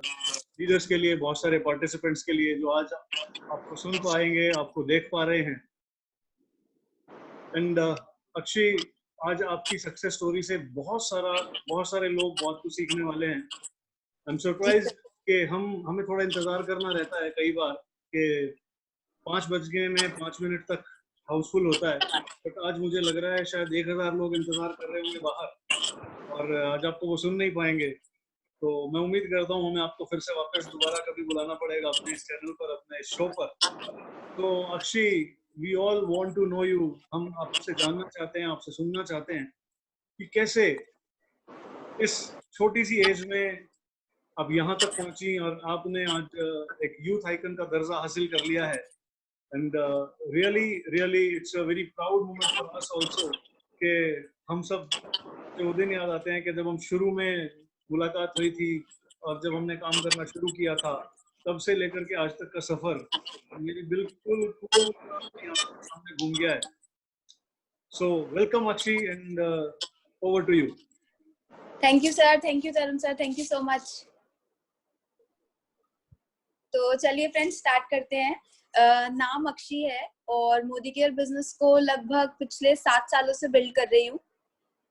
Leaders के लिए, बहुत सारे पार्टिसिपेंट्स के लिए जो आज आपको सुन पाएंगे, आपको देख पा रहे हैं। एंड अक्षय, आज आपकी सक्सेस स्टोरी से बहुत सारे लोग बहुत कुछ सीखने वाले हैं। आई एम सरप्राइज कि हमें थोड़ा इंतजार करना रहता है कई बार कि 5 बज गए में 5 मिनट तक हाउसफुल होता है, बट आज मुझे लग रहा है शायद 1000 लोग इंतजार कर रहे होंगे बाहर, और आज आपको वो सुन नहीं पाएंगे। तो मैं उम्मीद करता हूँ हमें आपको फिर से वापस दोबारा कभी बुलाना पड़ेगा अपने इस चैनल पर, अपने इस शो पर। तो Akshay, we all want to know you, हम आपसे जानना चाहते हैं, आपसे सुनना चाहते हैं कि कैसे इस छोटी सी एज में अब यहाँ तक पहुंची और आपने आज एक यूथ आइकन का दर्जा हासिल कर लिया है। And really really it's a very proud moment for us also कि हम सब से वो दिन याद आते हैं कि जब हम शुरू में मुलाकात हुई थी और जब हमने काम करना शुरू किया था, तब से लेकर के आज तक का सफर मेरी बिल्कुल पूरा अपनी आंखों के सामने घूम गया है। So welcome Akshay, and over to you. Thank you sir, thank you Tarun sir, thank you so much. तो चलिए फ्रेंड्स, स्टार्ट करते हैं। नाम अक्षय है और मोदी केयर बिजनेस को लगभग पिछले 7 सालों से बिल्ड कर रही हूँ।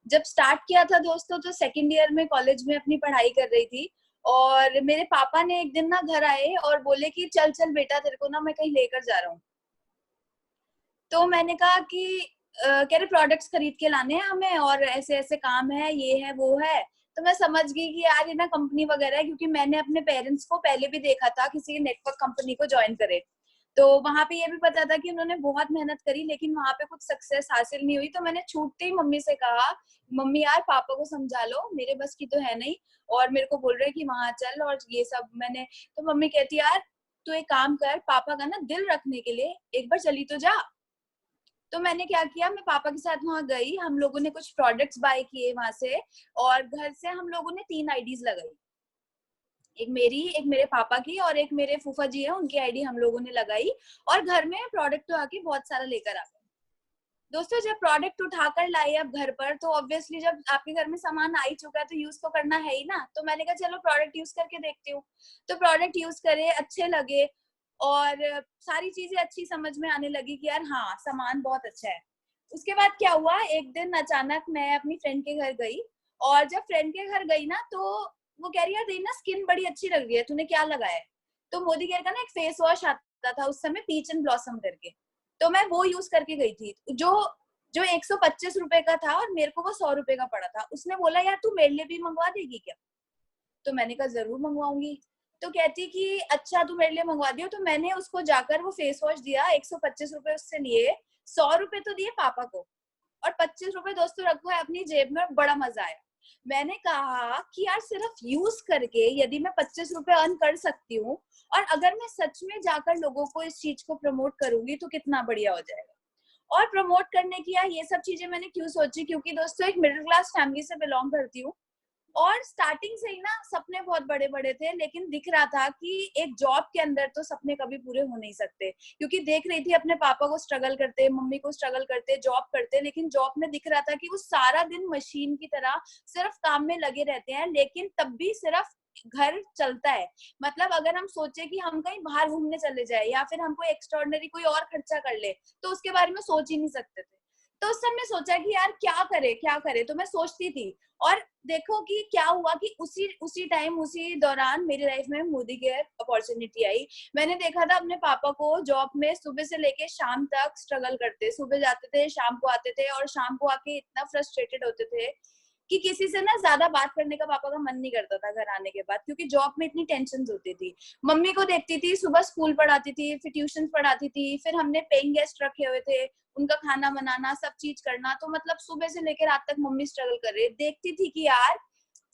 जब स्टार्ट किया था दोस्तों, तो सेकंड ईयर में कॉलेज में अपनी पढ़ाई कर रही थी, और मेरे पापा ने एक दिन ना घर आए और बोले कि चल चल बेटा, तेरे को ना मैं कहीं लेकर जा रहा हूँ। तो मैंने कहा कि कह रहे प्रोडक्ट्स खरीद के लाने हैं हमें और ऐसे ऐसे काम है, ये है वो है। तो मैं समझ गई कि यार ये ना कंपनी वगैरह है, क्योंकि मैंने अपने पेरेंट्स को पहले भी देखा था किसी नेटवर्क कंपनी को ज्वाइन करे। तो वहां पे ये भी पता था कि उन्होंने बहुत मेहनत करी, लेकिन वहां पे कुछ सक्सेस हासिल नहीं हुई। तो मैंने छूटते ही मम्मी से कहा, मम्मी यार पापा को समझा लो, मेरे बस की तो है नहीं, और मेरे को बोल रहे कि वहां चल और ये सब। मैंने तो मम्मी कहती यार तू एक काम कर, पापा का ना दिल रखने के लिए एक बार चली तो जा। तो मैंने क्या किया, मैं पापा के साथ वहां गई, हम लोगों ने कुछ प्रोडक्ट्स बाय किए वहां से, और घर से हम लोगों ने 3 आईडीज लगाई, एक मेरी, एक मेरे पापा की और एक मेरे फूफा जी है उनकी आईडी हम लोगों ने लगाई, और घर में प्रोडक्ट तो आके बहुत सारा लेकर आ गए। दोस्तों जब प्रोडक्ट उठाकर लाए अब घर पर, तो ऑब्वियसली जब आपके घर में सामान आ ही चुका है तो यूज तो करना है ही ना। तो मैंने कहा चलो प्रोडक्ट यूज करके देखती हूँ। तो प्रोडक्ट यूज करे, अच्छे लगे, और सारी चीजें अच्छी समझ में आने लगी कि यार हाँ सामान बहुत अच्छा है। उसके बाद क्या हुआ, एक दिन अचानक मैं अपनी फ्रेंड के घर गई, और जब फ्रेंड के घर गई ना, तो वो कह रही है तेरी ना स्किन बड़ी अच्छी लग रही है, तूने क्या लगाया है। तो मोदी केयर का ना एक फेस वॉश आता था उस समय, पीच एंड ब्लॉसम करके, तो मैं वो यूज करके गई थी, जो जो 125 रुपए का था, और मेरे को वो 100 रुपए का पड़ा था। उसने बोला यार तू मेरे लिए भी मंगवा देगी क्या। तो मैंने कहा जरूर मंगवाऊंगी। तो कहती कि अच्छा तू मेरे लिए मंगवा दियो। तो मैंने उसको जाकर वो फेस वॉश दिया, 125 रुपए उससे लिए, 100 रुपए तो दिए पापा को, और 25 रुपए दोस्तों रखो है अपनी जेब में। बड़ा मजा आया। मैंने कहा कि यार सिर्फ यूज करके यदि मैं 25 रुपए अर्न कर सकती हूँ, और अगर मैं सच में जाकर लोगों को इस चीज को प्रमोट करूंगी तो कितना बढ़िया हो जाएगा। और प्रमोट करने की या ये सब चीजें मैंने क्यों सोची, क्योंकि दोस्तों एक मिडिल क्लास फैमिली से बिलोंग करती हूँ, और स्टार्टिंग से ही ना सपने बहुत बड़े बड़े थे, लेकिन दिख रहा था कि एक जॉब के अंदर तो सपने कभी पूरे हो नहीं सकते, क्योंकि देख रही थी अपने पापा को स्ट्रगल करते, मम्मी को स्ट्रगल करते, जॉब करते, लेकिन जॉब में दिख रहा था कि वो सारा दिन मशीन की तरह सिर्फ काम में लगे रहते हैं, लेकिन तब भी सिर्फ घर चलता है। मतलब अगर हम सोचे कि हम कहीं बाहर घूमने चले जाए, या फिर हम कोई एक्स्ट्राऑर्डिनरी कोई और खर्चा कर ले, तो उसके बारे में सोच ही नहीं सकते थे। तो उस समय सोचा कि यार क्या करे क्या करे, तो मैं सोचती थी। और देखो कि क्या हुआ कि उसी टाइम उसी दौरान मेरी लाइफ में मोदी केयर अपॉर्चुनिटी आई। मैंने देखा था अपने पापा को जॉब में सुबह से लेके शाम तक स्ट्रगल करते, सुबह जाते थे शाम को आते थे, और शाम को आके इतना फ्रस्ट्रेटेड होते थे कि किसी से ना ज्यादा बात करने का पापा का मन नहीं करता था घर आने के बाद, क्योंकि जॉब में इतनी टेंशन होती थी। मम्मी को देखती थी, सुबह स्कूल पढ़ाती थी, फिर ट्यूशन पढ़ाती थी, फिर हमने पेइंग गेस्ट रखे हुए थे, उनका खाना बनाना, सब चीज करना। तो मतलब सुबह से लेकर रात तक मम्मी स्ट्रगल कर रही है। देखती थी कि यार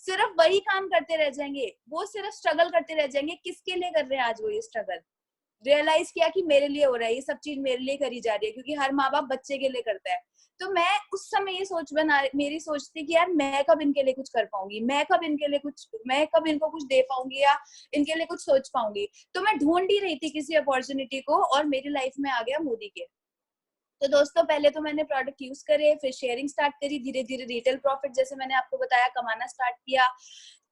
सिर्फ वही काम करते रह जाएंगे, वो सिर्फ स्ट्रगल करते रह जाएंगे, किसके लिए कर रहे हैं आज वो ये स्ट्रगल। रियलाइज किया कि मेरे लिए हो रहा है, ये सब चीज मेरे लिए करी जा रही है, क्योंकि हर माँ बाप बच्चे के लिए करता है। तो मैं उस समय ये सोच मेरी सोच थी कि यार मैं कब इनके लिए कुछ कर पाऊंगी, मैं कब इनको कुछ दे पाऊंगी, या इनके लिए कुछ सोच पाऊंगी। तो मैं ढूंढ ही रही थी किसी अपॉर्चुनिटी को, और मेरी लाइफ में आ गया मोदी केयर। तो दोस्तों पहले तो मैंने प्रोडक्ट यूज करे, फिर शेयरिंग स्टार्ट करी, धीरे धीरे रिटेल प्रॉफिट जैसे मैंने आपको बताया कमाना स्टार्ट किया।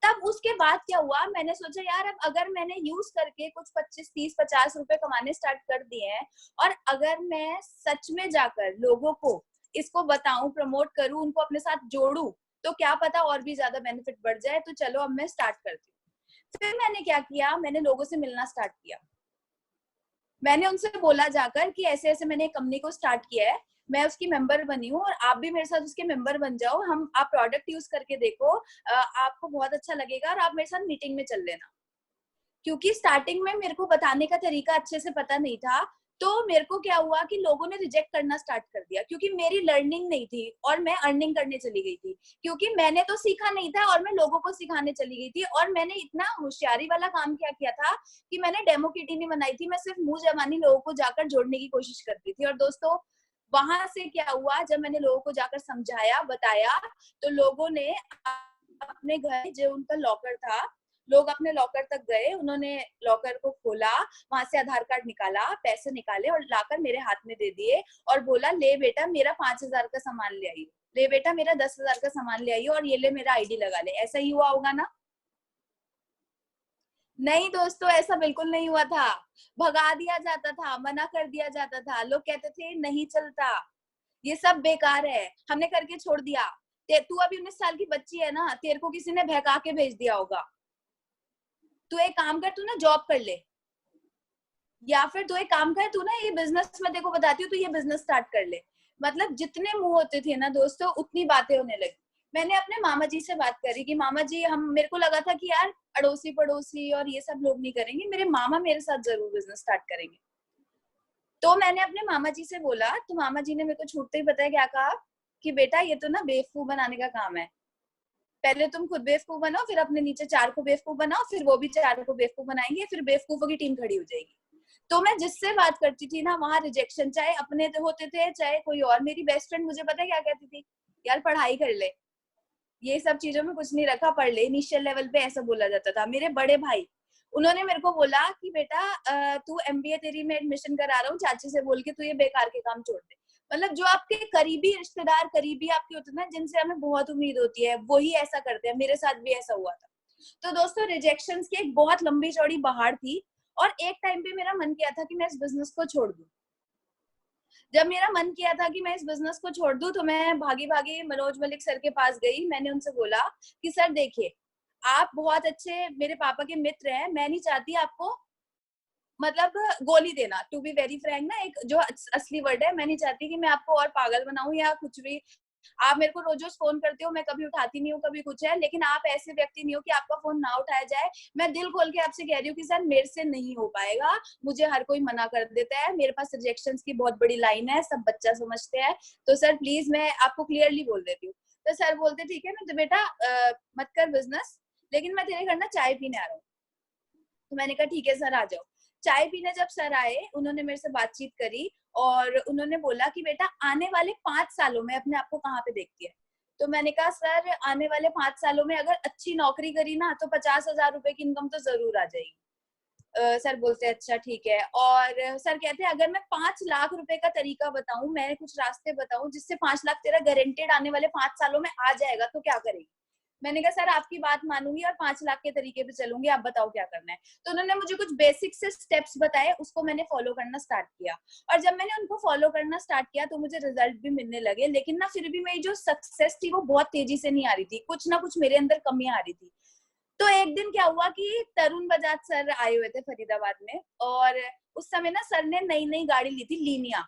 तब उसके बाद क्या हुआ, मैंने सोचा यार अब अगर मैंने यूज करके कुछ 25, 30, 50 रुपए कमाने स्टार्ट कर दिए हैं, और अगर मैं सच में जाकर लोगों को इसको बताऊं, प्रमोट करूं, उनको अपने साथ जोड़ूं, तो क्या पता और भी ज्यादा बेनिफिट बढ़ जाए। तो चलो अब मैं स्टार्ट करती हूँ। फिर मैंने क्या किया, मैंने लोगों से मिलना स्टार्ट किया। मैंने उनसे बोला जाकर कि ऐसे ऐसे मैंने एक कंपनी को स्टार्ट किया है, मैं उसकी मेंबर बनी हूँ और आप भी मेरे साथ उसके मेंबर बन जाओ, हम आप प्रोडक्ट यूज करके देखो, आपको बहुत अच्छा लगेगा और आप मेरे साथ मीटिंग में चल लेना। क्योंकि स्टार्टिंग में मेरे को बताने का तरीका अच्छे से पता नहीं था, तो मेरे को क्या हुआ कि लोगों ने रिजेक्ट करना स्टार्ट कर दिया, क्योंकि मेरी लर्निंग नहीं थी और मैं अर्निंग करने चली गई थी। क्योंकि मैंने तो सीखा नहीं था और मैं लोगों को सिखाने चली गई थी, और मैंने इतना होशियारी वाला काम क्या किया था कि मैंने डेमो किट ही नहीं बनाई थी, मैं सिर्फ मुंह जबानी लोगों को जाकर जोड़ने की कोशिश करती थी। और दोस्तों वहां से क्या हुआ, जब मैंने लोगों को जाकर समझाया, बताया, तो लोगों ने अपने घर, जो उनका लॉकर था, लोग अपने लॉकर तक गए, उन्होंने लॉकर को खोला, वहां से आधार कार्ड निकाला, पैसे निकाले और लाकर मेरे हाथ में दे दिए और बोला ले बेटा मेरा 5,000 का सामान ले आई, ले बेटा मेरा 10,000 का सामान ले आई और ये ले मेरा आईडी लगा ले। ऐसा ही हुआ होगा ना? नहीं दोस्तों, ऐसा बिल्कुल नहीं हुआ था। भगा दिया जाता था, मना कर दिया जाता था, लोग कहते थे नहीं चलता, ये सब बेकार है, हमने करके छोड़ दिया। तू अभी 19 साल की बच्ची है ना, तेरे को किसी ने बहका के भेज दिया होगा, तू एक काम कर, तू ना जॉब कर ले, या फिर तू एक काम कर, तू ना ये बिजनेस में देखो बताती हूँ, तू ये बिजनेस स्टार्ट कर ले। मतलब जितने मुंह होते थे ना दोस्तों, उतनी बातें होने लगी। मैंने अपने मामा जी से बात करी कि मामा जी, हम, मेरे को लगा था कि यार अड़ोसी पड़ोसी और ये सब लोग नहीं करेंगे, मेरे मामा मेरे साथ जरूर बिजनेस स्टार्ट करेंगे। तो मैंने अपने मामा जी से बोला, तो मामा जी ने मेरे को छूटते ही पता है क्या कहा कि बेटा ये तो ना बेवकूफ बनाने का काम है, पहले तुम खुद बेवकूफ बनाओ, फिर अपने नीचे 4 को बेवकूफ बनाओ, फिर वो भी 4 को बेवकूफ बनाएंगे, फिर बेवकूफों की टीम खड़ी हो जाएगी। तो मैं जिससे बात करती थी ना, वहां रिजेक्शन, चाहे अपने होते थे चाहे कोई और। मेरी बेस्ट फ्रेंड मुझे पता है क्या कहती थी, यार पढ़ाई कर ले, ये सब चीजों में कुछ नहीं रखा, पढ़ ले। इनिशियल लेवल पे ऐसा बोला जाता था। मेरे बड़े भाई, उन्होंने मेरे को बोला कि बेटा तू एमबीए, तेरी मैं एडमिशन करा रहा हूँ, चाची से बोल के तू ये बेकार के काम छोड़ दे। मतलब जो आपके करीबी रिश्तेदार, करीबी आपके होते हैं ना, जिनसे हमें बहुत उम्मीद होती है, वही ऐसा करते हैं। मेरे साथ भी ऐसा हुआ था। तो दोस्तों रिजेक्शंस की एक बहुत लंबी चौड़ी बहार थी, और एक टाइम पे मेरा मन किया था कि मैं इस बिजनेस को छोड़ दूं। जब मेरा मन किया था कि मैं इस बिजनेस को छोड़ दूं, तो मैं भागी भागी मनोज मलिक सर के पास गई। मैंने उनसे बोला कि सर देखिए, आप बहुत अच्छे मेरे पापा के मित्र हैं, मैं नहीं चाहती आपको मतलब गोली देना, टू बी वेरी फ्रैंक ना, एक जो असली वर्ड है, मैं नहीं चाहती कि मैं आपको और पागल बनाऊं या कुछ भी। आप मेरे को रोज रोज फोन करते हो, मैं कभी उठाती नहीं हूँ, कभी कुछ है, लेकिन आप ऐसे व्यक्ति नहीं हो कि आपका फोन ना उठाया जाए। मैं दिल खोल के आपसे कह रही हूँ कि सर मेरे से नहीं हो पाएगा, मुझे हर कोई मना कर देता है, मेरे पास रिजेक्शंस की बहुत बड़ी लाइन है, सब बच्चा समझते हैं, तो सर प्लीज मैं आपको क्लियरली बोल देती हूँ। तो सर बोलते ठीक है, मैं तो बेटा मत कर बिजनेस, लेकिन मैं तेरे घर ना चाय पीने आ रहा हूँ। तो मैंने कहा ठीक है सर, आ जाओ। चाय पीने जब सर आए, उन्होंने मेरे से बातचीत करी और उन्होंने बोला कि बेटा आने वाले 5 सालों में अपने आप को कहाँ पे देखती है? तो मैंने कहा सर आने वाले 5 सालों में अगर अच्छी नौकरी करी ना, तो 50,000 रुपए की इनकम तो जरूर आ जाएगी। सर बोलते अच्छा ठीक है। और सर कहते हैं अगर मैं 5 लाख रुपए का तरीका बताऊं, मैं कुछ रास्ते बताऊं जिससे 5 लाख तेरा गारंटेड आने वाले 5 सालों में आ जाएगा, तो क्या करेगी? मैंने कहा सर आपकी बात मानूंगी और 5 लाख के तरीके पे चलूंगी, आप बताओ क्या करना है। तो उन्होंने मुझे कुछ बेसिक से स्टेप्स बताए, उसको मैंने फॉलो करना स्टार्ट किया। और जब मैंने उनको फॉलो करना स्टार्ट किया तो मुझे रिजल्ट भी मिलने लगे, लेकिन ना फिर भी मेरी जो सक्सेस थी वो बहुत तेजी से नहीं आ रही थी, कुछ ना कुछ मेरे अंदर कमियां आ रही थी। तो एक दिन क्या हुआ कि तरुण बजाज सर आए हुए थे फरीदाबाद में, और उस समय ना सर ने नई नई गाड़ी ली थी, लीनिया।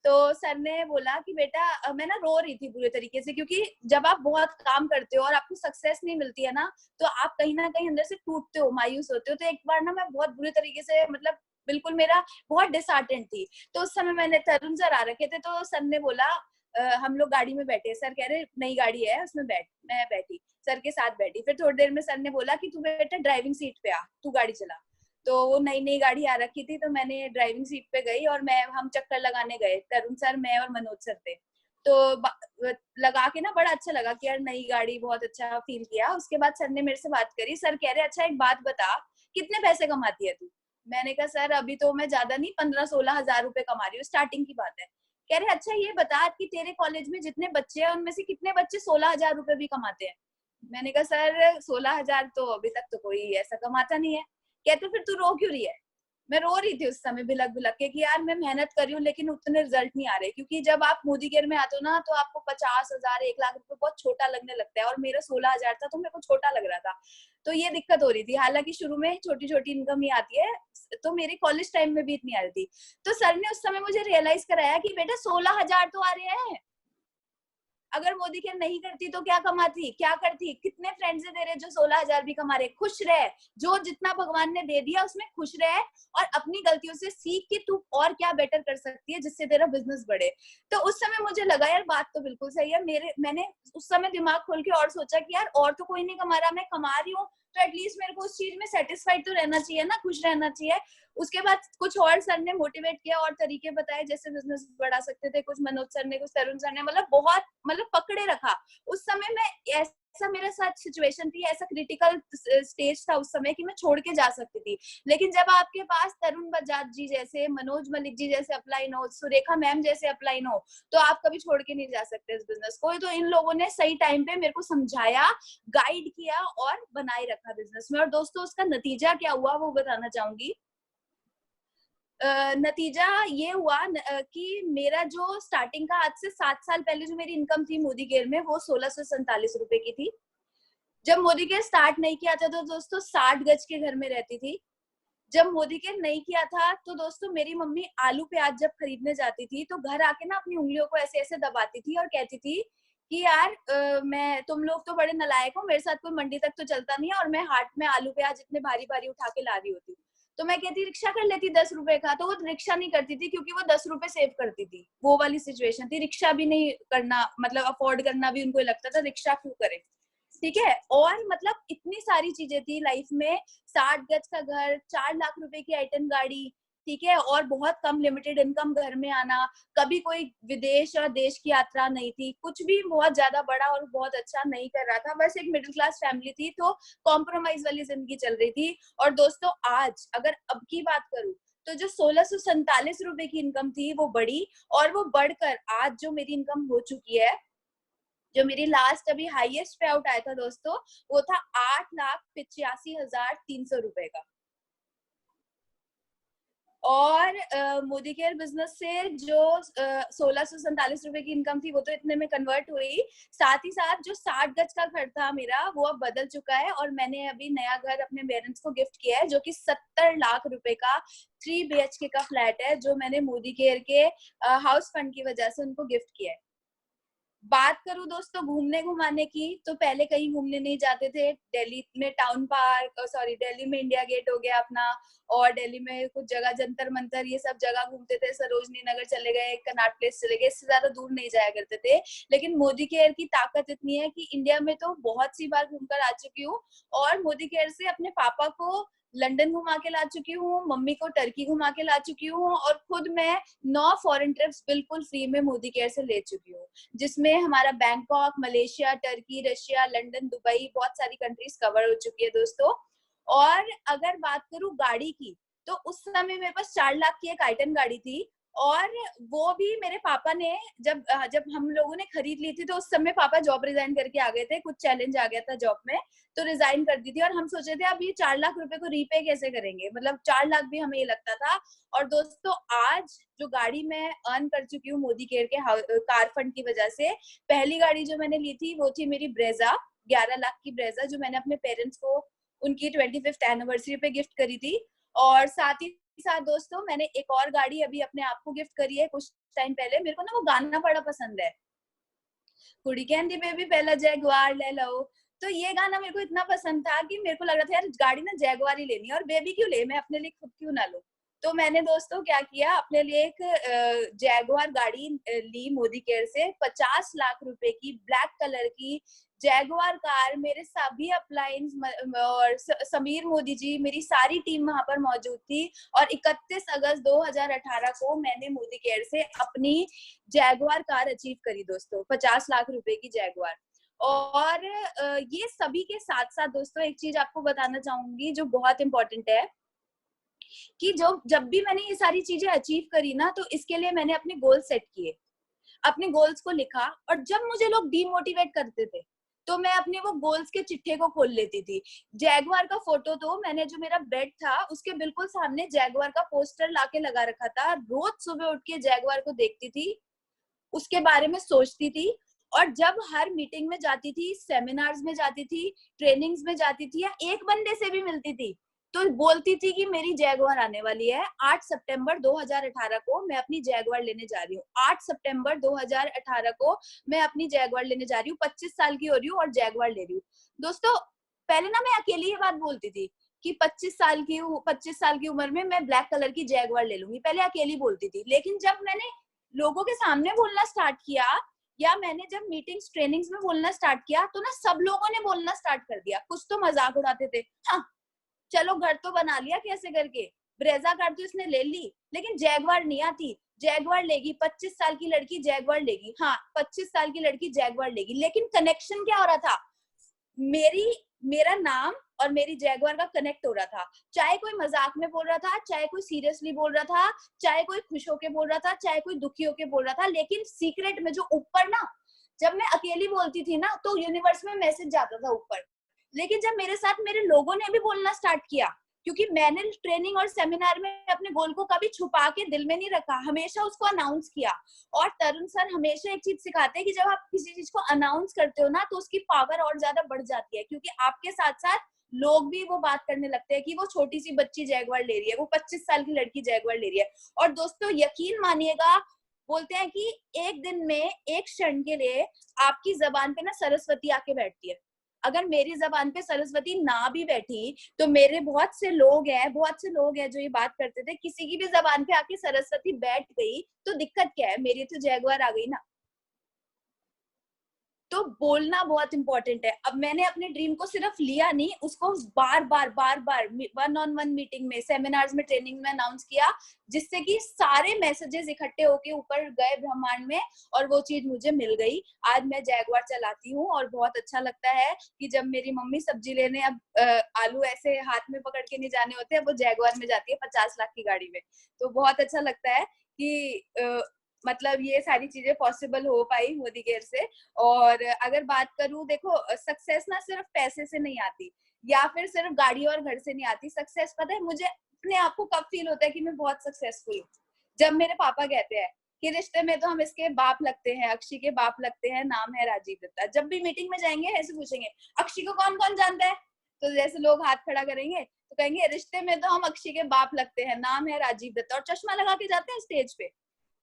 तो सर ने बोला कि बेटा, मैं ना रो रही थी बुरे तरीके से, क्योंकि जब आप बहुत काम करते हो और आपको सक्सेस नहीं मिलती है ना, तो आप कहीं ना कहीं अंदर से टूटते हो, मायूस होते हो। तो एक बार ना मैं बहुत बुरे तरीके से, मतलब बिल्कुल मेरा बहुत डिसहार्टेंड थी। तो उस समय मैंने, तरुण सर आ रखे थे, तो सर ने बोला हम लोग गाड़ी में बैठे, सर कह रहे नई गाड़ी है उसमें बैठ। मैं बैठी, सर के साथ बैठी। फिर थोड़ी देर में सर ने बोला कि तू बेटा ड्राइविंग सीट पे आ, तू गाड़ी चला। तो वो नई नई गाड़ी आ रखी थी, तो मैंने ड्राइविंग सीट पे गई और हम चक्कर लगाने गए, तरुण सर, मैं और मनोज सर थे। तो लगा के ना बड़ा अच्छा लगा कि यार नई गाड़ी, बहुत अच्छा फील किया। उसके बाद सर ने मेरे से बात करी, सर कह रहे अच्छा एक बात बता, कितने पैसे कमाती है तू? मैंने कहा सर अभी तो मैं ज्यादा नहीं, 15-16 हजार रुपए कमा रही हूँ, स्टार्टिंग की बात है। कह रहे अच्छा ये बता कि तेरे कॉलेज में जितने बच्चे हैं उनमें से कितने बच्चे 16 हजार रुपए भी कमाते हैं? मैंने कहा सर 16,000 तो अभी तक तो कोई ऐसा कमाता नहीं है। कहते फिर तू रो क्यों रही है? मैं रो रही थी उस समय बिलक बिलक के कि यार मैं मेहनत कर रही हूँ लेकिन उतने रिजल्ट नहीं आ रहे, क्योंकि जब आप मोदी केयर में आते हो ना तो आपको 50,000 1 लाख रुपए बहुत छोटा लगने लगता है, और मेरा 16,000 था तो मेरे को छोटा लग रहा था। तो ये दिक्कत हो रही थी। हालांकि शुरू में छोटी छोटी इनकम ही आती है, तो मेरी कॉलेज टाइम में भी इतनी आ रही थी। तो सर ने उस समय मुझे रियलाइज कराया कि बेटा 16,000 तो आ रहे हैं, अगर मोदी केयर नहीं करती तो क्या कमाती, क्या करती? कितने फ्रेंड्स है तेरे जो 16,000 भी कमा रहे? खुश रहे, जो जितना भगवान ने दे दिया उसमें खुश रहे, और अपनी गलतियों से सीख कि तू और क्या बेटर कर सकती है जिससे तेरा बिजनेस बढ़े। तो उस समय मुझे लगा यार बात तो बिल्कुल सही है। मैंने उस समय दिमाग खोल के और सोचा कि यार और तो कोई नहीं कमा रहा, मैं कमा रही हूँ, तो एटलीस्ट मेरे को उस चीज में सेटिस्फाइड तो रहना चाहिए ना, खुश रहना चाहिए। उसके बाद कुछ और सर ने मोटिवेट किया और तरीके बताए जैसे बिजनेस बढ़ा सकते थे, कुछ मनोज सर ने, कुछ तरुण सर ने, मतलब बहुत पकड़े रखा। उस समय मैं ऐसा मेरे साथ सिचुएशन थी, ऐसा क्रिटिकल स्टेज था उस समय कि मैं छोड़ के जा सकती थी। लेकिन जब आपके पास तरुण बजाज जी जैसे, मनोज मलिक जी जैसे अपलाइन हो, सुरेखा मैम जैसे अपलाइन हो, तो आप कभी छोड़ के नहीं जा सकते इस बिजनेस को। तो इन लोगों ने सही टाइम पे मेरे को समझाया, गाइड किया और बनाए रखा बिजनेस में। और दोस्तों उसका नतीजा क्या हुआ वो बताना चाहूंगी। नतीजा ये हुआ कि मेरा जो स्टार्टिंग का आज से 7 साल पहले जो मेरी इनकम थी मोदी केयर में, वो 1647 रुपए की थी। जब मोदी केयर स्टार्ट नहीं किया था तो दोस्तों 60 गज के घर में रहती थी। जब मोदी केयर नहीं किया था तो दोस्तों मेरी मम्मी आलू प्याज जब खरीदने जाती थी तो घर आके ना अपनी उंगलियों को ऐसे ऐसे दबाती थी और कहती थी कि यार मैं, तुम लोग तो बड़े नालायक हो, मेरे साथ कोई मंडी तक तो चलता नहीं है और मैं हाट में आलू प्याज इतने भारी भारी उठा के ला रही होती हूँ। तो मैं कहती रिक्शा कर लेती 10 रुपए का, तो वो रिक्शा नहीं करती थी क्योंकि वो 10 रुपए सेव करती थी। वो वाली सिचुएशन थी, रिक्शा भी नहीं करना, मतलब अफोर्ड करना भी उनको लगता था, रिक्शा क्यों करे। ठीक है। और मतलब इतनी सारी चीजें थी लाइफ में, 60 गज का घर, 4 लाख रुपए की आइटन गाड़ी, ठीक है, और बहुत कम लिमिटेड इनकम घर में आना, कभी कोई विदेश और देश की यात्रा नहीं थी, कुछ भी बहुत ज्यादा बड़ा और बहुत अच्छा नहीं कर रहा था, बस एक मिडिल क्लास फैमिली थी, तो कॉम्प्रोमाइज वाली जिंदगी चल रही थी। और दोस्तों आज अगर अब की बात करूं तो जो 1647 रुपए की इनकम थी वो बढ़ी, और वो बढ़कर आज जो मेरी इनकम हो चुकी है, जो मेरी लास्ट अभी हाईएस्ट पे आउट आया था दोस्तों, वो था 8,85,300 रुपए का। और मोदी केयर बिजनेस से जो 1647 रुपए की इनकम थी वो तो इतने में कन्वर्ट हुई, साथ ही साथ जो 60 गज का घर था मेरा वो अब बदल चुका है, और मैंने अभी नया घर अपने पेरेंट्स को गिफ्ट किया है जो कि 70 लाख रुपए का 3 BHK का फ्लैट है, जो मैंने मोदी केयर के हाउस फंड की वजह से उनको गिफ्ट किया है। बात करूं दोस्तों घूमने घुमाने की, तो पहले कहीं घूमने नहीं जाते थे। दिल्ली में टाउन पार्क, सॉरी दिल्ली में इंडिया गेट हो गया अपना, और दिल्ली में कुछ जगह जंतर मंतर, ये सब जगह घूमते थे, सरोजनी नगर चले गए, कनॉट प्लेस चले गए, इससे ज्यादा दूर नहीं जाया करते थे। लेकिन मोदी केयर की ताकत इतनी है कि इंडिया में तो बहुत सी बार घूमकर आ चुकी हूँ, और मोदी केयर से अपने पापा को लंदन घुमा के ला चुकी हूँ, मम्मी को टर्की घुमा के ला चुकी हूँ, और खुद मैं 9 फॉरेन ट्रिप्स बिल्कुल फ्री में मोदी केयर से ले चुकी हूँ, जिसमें हमारा Bangkok, Malaysia, Turkey, Russia, London, Dubai, बहुत सारी कंट्रीज कवर हो चुकी है दोस्तों। और अगर बात करूं गाड़ी की, तो उस समय मेरे पास 4 लाख की एक आइटन गाड़ी थी, और वो भी मेरे पापा ने जब जब हम लोगों ने खरीद ली थी तो उस समय पापा जॉब रिजाइन करके आ गए थे, कुछ चैलेंज आ गया था जॉब में, तो रिजाइन कर दी थी, और हम सोचे थे अब ये 4 लाख रुपए को रीपे कैसे करेंगे, मतलब 4 लाख भी हमें ये लगता था। और दोस्तों आज जो गाड़ी मैं अर्न कर चुकी हूँ मोदी केयर के कार फंड की वजह से, पहली गाड़ी जो मैंने ली थी वो थी मेरी ब्रेजा, 11 लाख की ब्रेजा, जो मैंने अपने पेरेंट्स को उनकी 25th एनिवर्सरी पे गिफ्ट करी थी। और साथ ही साथ दोस्तों मैंने एक और गाड़ी अभी अपने आप को गिफ्ट करी है कुछ टाइम पहले। मेरे को ना वो गाना बड़ा पसंद है, कुड़ी कहती बेबी पहला जैगवार ले लो, तो ये गाना मेरे को इतना पसंद था कि मेरे को लग रहा था यार गाड़ी ना जैगवार ही लेनी है, और बेबी क्यों ले, मैं अपने लिए खुद क्यों ना लूं। तो मैंने दोस्तों क्या किया, अपने लिए एक जैगवार गाड़ी ली मोदी केयर से, 50 लाख रुपए की ब्लैक कलर की जैगवार कार, मेरे सभी अपलायंस और समीर मोदी जी, मेरी सारी टीम वहां पर मौजूद थी। और 31 अगस्त 2018 को मैंने मोदी केयर से अपनी जैगवार कार अचीव करी दोस्तों, 50 लाख रुपए की जैगवार। और ये सभी के साथ साथ दोस्तों एक चीज आपको बताना चाहूंगी जो बहुत इंपॉर्टेंट है, कि जो जब भी मैंने ये सारी चीजें अचीव करी ना, तो इसके लिए मैंने अपने गोल सेट किए, अपने गोल्स को लिखा, और जब मुझे लोग डीमोटिवेट करते थे, तो मैं अपने वो गोल्स के चिट्ठे को खोल लेती थी। जैगवार का फोटो, तो मैंने जो मेरा बेड था उसके बिल्कुल सामने जैगवार का पोस्टर लाके लगा रखा था। रोज सुबह उठ के जैगवार को देखती थी, उसके बारे में सोचती थी, और जब हर मीटिंग में जाती थी, सेमिनार्स में जाती थी, ट्रेनिंग्स में जाती थी, या एक बंदे से भी मिलती थी, तो बोलती थी कि मेरी जैगवार आने वाली है। 8 सितंबर 2018 को मैं अपनी जैगवार लेने जा रही हूँ। 8 सितंबर 2018 को मैं अपनी जैगवार लेने जा रही हूँ। 25 साल की हो रही हूँ और जैगवार ले रही हूँ। दोस्तों, पहले ना मैं अकेली ये बात बोलती थी कि 25 साल की उम्र में मैं ब्लैक कलर की जैगवार ले लूंगी, पहले अकेली बोलती थी। लेकिन जब मैंने लोगों के सामने बोलना स्टार्ट किया, या मैंने जब मीटिंग्स ट्रेनिंग्स में बोलना स्टार्ट किया, तो ना सब लोगों ने बोलना स्टार्ट कर दिया। कुछ तो मजाक उड़ाते थे, हाँ चलो घर तो बना लिया कैसे करके, ब्रेजा कार तो इसने ले ली, लेकिन जैगवार नहीं आती। जैगवार लेगी, 25 साल की लड़की जैगवार लेगी, हाँ 25 साल की लड़की जैगवार लेगी। लेकिन कनेक्शन क्या हो रहा था, मेरा नाम और मेरी जैगवार का कनेक्ट हो रहा था। चाहे कोई मजाक में बोल रहा था, चाहे कोई सीरियसली बोल रहा था, चाहे कोई खुश होके बोल रहा था, चाहे कोई दुखी होके बोल रहा था, लेकिन सीक्रेट में जो ऊपर ना, जब मैं अकेली बोलती थी ना, तो यूनिवर्स में मैसेज जाता था ऊपर। लेकिन जब मेरे साथ मेरे लोगों ने भी बोलना स्टार्ट किया, क्योंकि मैंने ट्रेनिंग और सेमिनार में अपने गोल को कभी छुपा के दिल में नहीं रखा, हमेशा उसको अनाउंस किया। और तरुण सर हमेशा एक चीज सिखाते हैं कि जब आप किसी चीज को अनाउंस करते हो ना, तो उसकी पावर और ज्यादा बढ़ जाती है, क्योंकि आपके साथ साथ लोग भी वो बात करने लगते हैं कि वो छोटी सी बच्ची जैगवार ले रही है, वो 25 साल की लड़की जैगवार ले रही है। और दोस्तों यकीन मानिएगा, बोलते हैं कि एक दिन में, एक क्षण के लिए आपकी जबान पे ना सरस्वती आके बैठती है। अगर मेरी जबान पे सरस्वती ना भी बैठी, तो मेरे बहुत से लोग हैं जो ये बात करते थे, किसी की भी जबान पे आके सरस्वती बैठ गई तो दिक्कत क्या है, मेरी तो जैगवार आ गई ना। तो बोलना बहुत इंपॉर्टेंट है। अब मैंने अपने ड्रीम को सिर्फ लिया नहीं, उसको बार बार 1-on-1 मीटिंग में, सेमिनार्स में, ट्रेनिंग में अनाउंस किया, जिससे कि सारे मैसेजेस इकट्ठे होके ऊपर गए ब्रह्मांड में, और वो चीज मुझे मिल गई। आज मैं जैगवार चलाती हूँ, और बहुत अच्छा लगता है कि जब मेरी मम्मी सब्जी लेने, अब आलू ऐसे हाथ में पकड़ के नहीं जाने होते, अब वो जैगवार में जाती है 50 लाख की गाड़ी में। तो बहुत अच्छा लगता है कि मतलब ये सारी चीजें पॉसिबल हो पाई मोदी केयर से। और अगर बात करूं, देखो सक्सेस ना सिर्फ पैसे से नहीं आती, या फिर सिर्फ गाड़ी और घर से नहीं आती। सक्सेस, पता है मुझे अपने आप को कब फील होता है कि मैं बहुत सक्सेसफुल हूँ, जब मेरे पापा कहते हैं कि रिश्ते में तो हम इसके बाप लगते हैं, अक्षी के बाप लगते हैं, नाम है राजीव दत्ता। जब भी मीटिंग में जाएंगे ऐसे पूछेंगे, अक्षी को कौन कौन जानता है, तो जैसे लोग हाथ खड़ा करेंगे तो कहेंगे रिश्ते में तो हम अक्षी के बाप लगते हैं, नाम है राजीव दत्ता, और चश्मा लगा के जाते हैं स्टेज पे।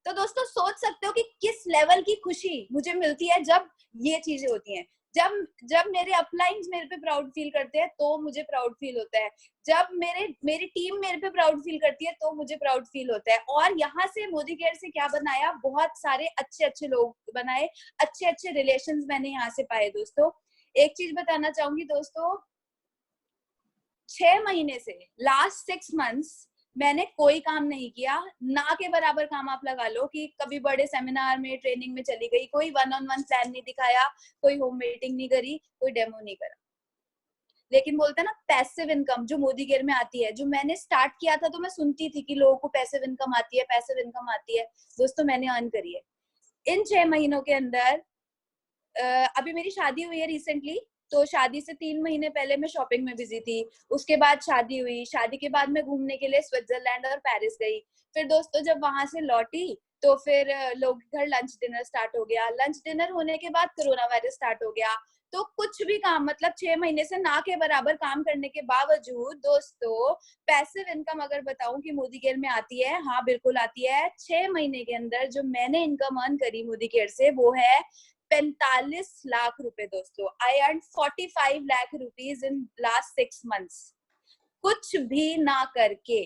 तो दोस्तों सोच सकते हो कि किस लेवल की खुशी मुझे मिलती है जब ये चीजें होती हैं। जब जब मेरे अपलाइंस मेरे पे प्राउड फील करते हैं तो मुझे प्राउड फील होता है। जब मेरी टीम मेरे पे प्राउड फील करती है तो मुझे प्राउड फील होता है। और यहाँ से मोदी केयर से क्या बनाया, बहुत सारे अच्छे अच्छे लोग बनाए, अच्छे अच्छे रिलेशंस मैंने यहाँ से पाए। दोस्तों एक चीज बताना चाहूंगी दोस्तों, 6 महीने से, लास्ट 6 मंथ्स मैंने कोई काम नहीं किया, ना के बराबर काम आप लगा लो, कि कभी बड़े सेमिनार में, ट्रेनिंग में चली गई, कोई 1-on-1 प्लान नहीं दिखाया, कोई होम मीटिंग नहीं करी, कोई डेमो नहीं करा। लेकिन बोलते हैं ना पैसिव इनकम जो मोदी केयर में आती है, जो मैंने स्टार्ट किया था तो मैं सुनती थी कि लोगों को पैसिव इनकम आती है, पैसिव इनकम आती है। दोस्तों मैंने अर्न करी है इन 6 महीनों के अंदर। अभी मेरी शादी हुई है रिसेंटली, तो शादी से 3 महीने पहले मैं शॉपिंग में बिजी थी। उसके बाद शादी हुई, शादी के बाद मैं घूमने के लिए स्विट्जरलैंड और पेरिस गई। फिर दोस्तों जब वहां से लौटी तो फिर लोग घर लंच डिनर स्टार्ट हो गया। लंच डिनर होने के बाद कोरोना वायरस स्टार्ट हो गया। तो कुछ भी काम, मतलब 6 महीने से ना के बराबर काम करने के बावजूद दोस्तों, पैसिव इनकम अगर बताऊं कि मोदी केयर में आती है, हाँ बिल्कुल आती है। 6 महीने के अंदर जो मैंने इनकम अर्न करी मोदी केयर से, वो है 45 लाख रुपए। दोस्तों I earn 45 lakh rupees in last 6 months, कुछ भी ना करके।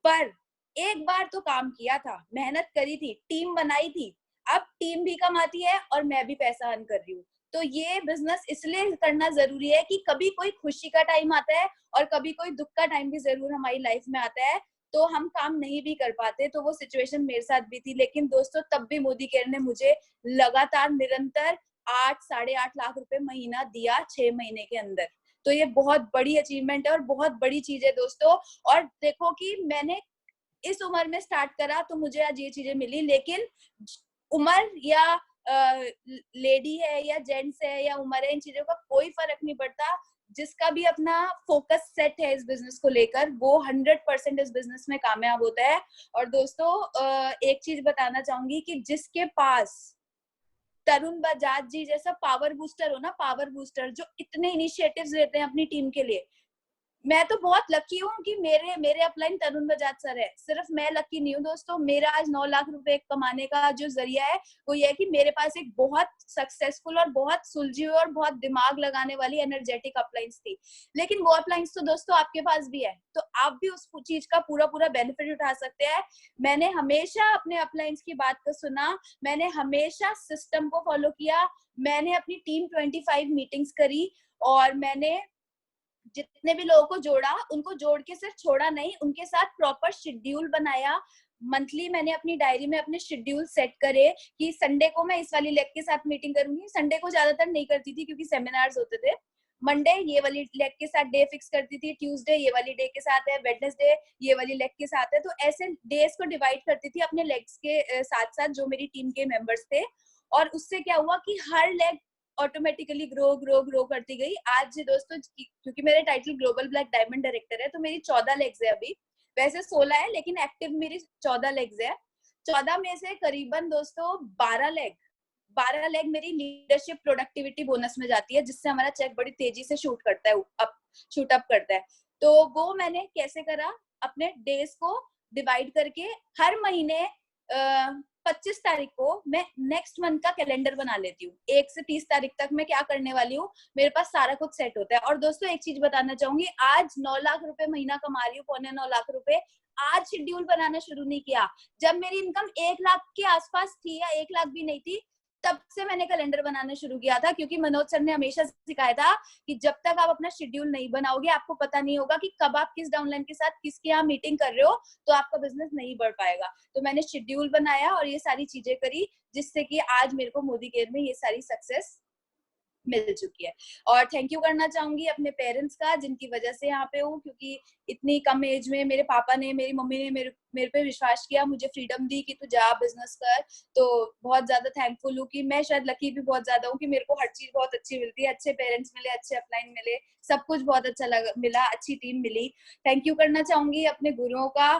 पर एक बार तो काम किया था, मेहनत करी थी, टीम बनाई थी। अब टीम भी कमाती है और मैं भी पैसा अर्न कर रही हूँ। तो ये बिजनेस इसलिए करना जरूरी है कि कभी कोई खुशी का टाइम आता है और कभी कोई दुख का टाइम भी जरूर हमारी लाइफ में आता है, तो हम काम नहीं भी कर पाते। तो वो सिचुएशन मेरे साथ भी थी, लेकिन दोस्तों तब भी मोदी केयर ने मुझे लगातार निरंतर 8-8.5 लाख रुपए महीना दिया 6 महीने के अंदर। तो ये बहुत बड़ी अचीवमेंट है और बहुत बड़ी चीज है दोस्तों। और देखो कि मैंने इस उम्र में स्टार्ट करा तो मुझे आज ये चीजें मिली, लेकिन उम्र या लेडी है या जेंट्स है या उम्र है, इन चीजों का कोई फर्क नहीं पड़ता। जिसका भी अपना फोकस सेट है इस बिजनेस को लेकर, वो 100% इस बिजनेस में कामयाब होता है। और दोस्तों एक चीज बताना चाहूंगी कि जिसके पास तरुण बजाज जी जैसा पावर बूस्टर हो ना, पावर बूस्टर जो इतने इनिशिएटिव्स लेते हैं अपनी टीम के लिए, मैं तो बहुत लकी हूँ कि मेरे मेरे अपलाइन तरुण बजाज सर है। सिर्फ मैं लकी नहीं हूँ दोस्तों, मेरा आज 9 लाख रुपए कमाने का जो जरिया है वो ये है कि मेरे पास एक बहुत सक्सेसफुल और बहुत सुलझी हुई और बहुत दिमाग लगाने वाली एनर्जेटिक अपलाइंस थी। लेकिन वो अपलाइंस तो दोस्तों आपके पास भी है, तो आप भी उस चीज का पूरा पूरा बेनिफिट उठा सकते हैं। मैंने हमेशा अपने अपलाइंस की बात को सुना, मैंने हमेशा सिस्टम को फॉलो किया, मैंने अपनी टीम 25 मीटिंग्स करी, और मैंने जितने भी लोगों को जोड़ा उनको जोड़ के सिर्फ छोड़ा नहीं, उनके साथ प्रॉपर शेड्यूल बनाया। मंथली मैंने अपनी डायरी में अपने शेड्यूल सेट करे कि संडे को मैं इस वाली लेग के साथ मीटिंग करूंगी। संडे को ज्यादातर नहीं करती थी क्योंकि सेमिनार्स होते थे। मंडे ये वाली लेग के साथ डे फिक्स करती थी, ट्यूसडे ये वाली डे के साथ है, वेडनेसडे ये वाली लेग के साथ है। तो ऐसे डेज को डिवाइड करती थी अपने लेग्स के साथ साथ जो मेरी टीम के मेंबर्स थे। और उससे क्या हुआ कि हर leg automatically grow grow grow करती गई। आज दोस्तों क्योंकि मेरे title global black Diamond director है, तो मेरी 14 लेग्स है अभी, वैसे 16 है लेकिन एक्टिव मेरी 14 लेग्स है। 14 में से करीबन दोस्तों 12 लेग मेरी लीडरशिप प्रोडक्टिविटी बोनस में जाती है, जिससे हमारा चेक बड़ी तेजी से शूट करता है, शूट अप करता है। तो वो मैंने कैसे करा, अपने डेज को डिवाइड करके हर महीने 25 तारीख को मैं नेक्स्ट मंथ का कैलेंडर बना लेती हूँ। 1 से 30 तारीख तक मैं क्या करने वाली हूँ, मेरे पास सारा कुछ सेट होता है। और दोस्तों एक चीज बताना चाहूंगी, आज 9 लाख रुपए महीना कमा रही हूँ, 9.25 लाख रुपए। आज शेड्यूल बनाना शुरू नहीं किया, जब मेरी इनकम 1 लाख के आसपास थी या 1 लाख भी नहीं थी, तब से मैंने कैलेंडर बनाना शुरू किया था। क्योंकि मनोज सर ने हमेशा सिखाया था कि जब तक आप अपना शेड्यूल नहीं बनाओगे, आपको पता नहीं होगा कि कब आप किस डाउनलाइन के साथ किसके यहाँ मीटिंग कर रहे हो, तो आपका बिजनेस नहीं बढ़ पाएगा। तो मैंने शेड्यूल बनाया और ये सारी चीजें करी, जिससे कि आज मेरे को मोदी केयर में ये सारी सक्सेस मिल चुकी है। और थैंक यू करना चाहूंगी अपने पेरेंट्स का, जिनकी वजह से यहाँ पे हूँ। क्योंकि इतनी कम एज में मेरे पापा ने, मेरी मम्मी ने मेरे पे विश्वास किया, मुझे फ्रीडम दी कि तू जा बिजनेस कर। तो बहुत ज्यादा थैंकफुल हूँ कि मैं शायद लकी भी बहुत ज्यादा हूँ कि मेरे को हर चीज बहुत अच्छी मिलती है, अच्छे पेरेंट्स मिले, अच्छे अपलाइन मिले, सब कुछ बहुत अच्छा मिला, अच्छी टीम मिली। थैंक यू करना चाहूंगी अपने गुरुओं का,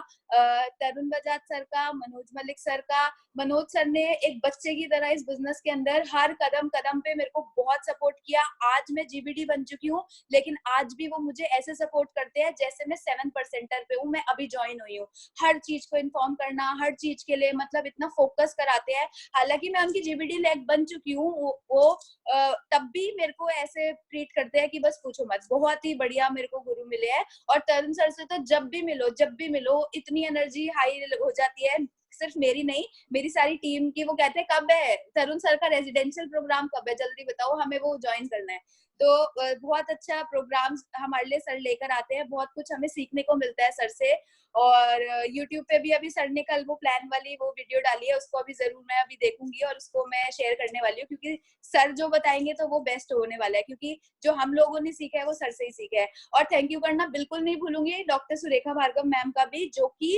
तरुण बजाज सर का, मनोज मलिक सर का। मनोज सर ने एक बच्चे की तरह इस बिजनेस के अंदर हर कदम कदम पे मेरे को बहुत सपोर्ट किया। आज मैं जीबीडी बन चुकी हूँ, लेकिन आज भी वो मुझे ऐसे सपोर्ट करते हैं जैसे मैं 7% पे हूँ, मैं अभी ज्वाइन हुई हूँ। हर चीज को इन्फॉर्म करना, हर चीज के लिए मतलब इतना फोकस कराते हैं। हालांकि मैं उनकी जीबीडी लेग बन चुकी हूँ, वो तब भी मेरे को ऐसे ट्रीट करते हैं कि बस पूछो मत। बहुत ही बढ़िया मेरे को गुरु मिले हैं। और तरुण सर से तो जब भी मिलो इतनी एनर्जी हाई हो जाती है, सिर्फ मेरी नहीं, मेरी सारी टीम की। वो कहते हैं कब है तरुण सर का रेजिडेंशियल प्रोग्राम, कब है, जल्दी बताओ, हमें वो ज्वाइन करना है। तो बहुत अच्छा प्रोग्राम हमारे लिए सर लेकर आते हैं, बहुत कुछ हमें सीखने को मिलता है सर से। और YouTube पे भी अभी सर ने कल वो प्लान वाली वो वीडियो डाली है, उसको अभी जरूर मैं अभी देखूंगी और उसको मैं शेयर करने वाली हूँ। क्योंकि सर जो बताएंगे तो वो बेस्ट होने वाला है, क्योंकि जो हम लोगों ने सीखा है वो सर से ही सीखा है। और थैंक यू करना बिल्कुल नहीं भूलूंगी डॉक्टर सुरेखा भार्गव मैम का भी, जो कि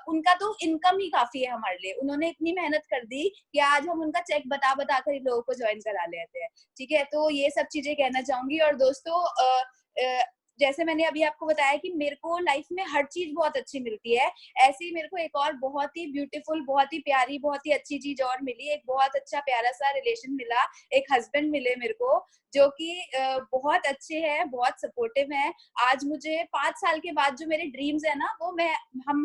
उनका तो इनकम ही काफी है हमारे लिए। उन्होंने इतनी मेहनत कर दी कि आज हम उनका चेक बता बता कर इन लोगों को ज्वाइन करा लेते हैं। ठीक है, तो ये सब चीजें कहना चाहूंगी। और दोस्तों जैसे मैंने अभी आपको बताया कि मेरे को लाइफ में हर चीज बहुत अच्छी मिलती है, ऐसे ही मेरे को एक और बहुत ही ब्यूटीफुल, बहुत ही प्यारी, बहुत ही अच्छी चीज और मिली। एक बहुत अच्छा प्यारा सा रिलेशन मिला, एक हस्बैंड मिले मेरे को, जो कि बहुत अच्छे हैं, बहुत सपोर्टिव हैं। आज मुझे 5 साल के बाद जो मेरे ड्रीम्स है ना, वो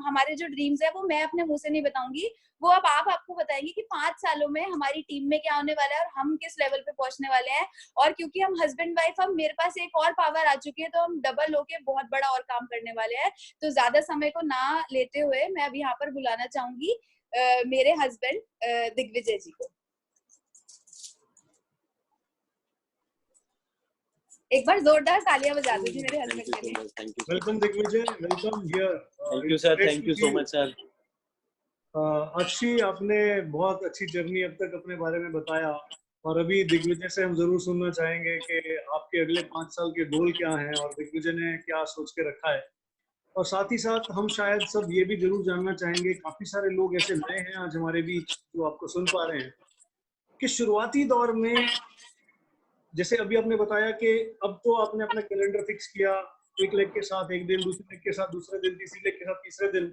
हमारे जो ड्रीम्स है वो मैं अपने मुंह से नहीं बताऊंगी, वो अब आप आपको बताएंगे कि 5 सालों में हमारी टीम में क्या होने वाला है और हम किस लेवल पे पहुंचने वाले हैं। और क्योंकि हम हस्बैंड वाइफ, हम मेरे पास एक और पावर आ चुकी है, तो हम डबल होके बहुत बड़ा और काम करने वाले हैं। तो ज्यादा समय को ना लेते हुए मैं अब यहाँ पर बुलाना चाहूंगी मेरे हस्बैंड दिग्विजय जी को। एक बार जोरदार तालियां बजा दो जी मेरे हस्बैंड के लिए। Welcome Digvijay, welcome here. Thank you sir, thank you so much sir. Akshi, आपने बहुत अच्छी जर्नी अब तक अपने बारे में बताया, और अभी दिग्विजय से हम जरूर सुनना चाहेंगे कि आपके अगले 5 साल के गोल क्या हैं और दिग्विजय ने क्या सोच के रखा है। और साथ ही साथ हम शायद सब ये भी जरूर जानना चाहेंगे, काफी सारे लोग ऐसे नए हैं आज हमारे बीच जो आपको सुन पा रहे हैं, कि शुरुआती दौर में, जैसे अभी आपने बताया कि अब तो आपने अपना कैलेंडर फिक्स किया, एक लेग के साथ एक दिन, दूसरे लेग के साथ दूसरे दिन, तीसरी लेग के साथ तीसरे दिन,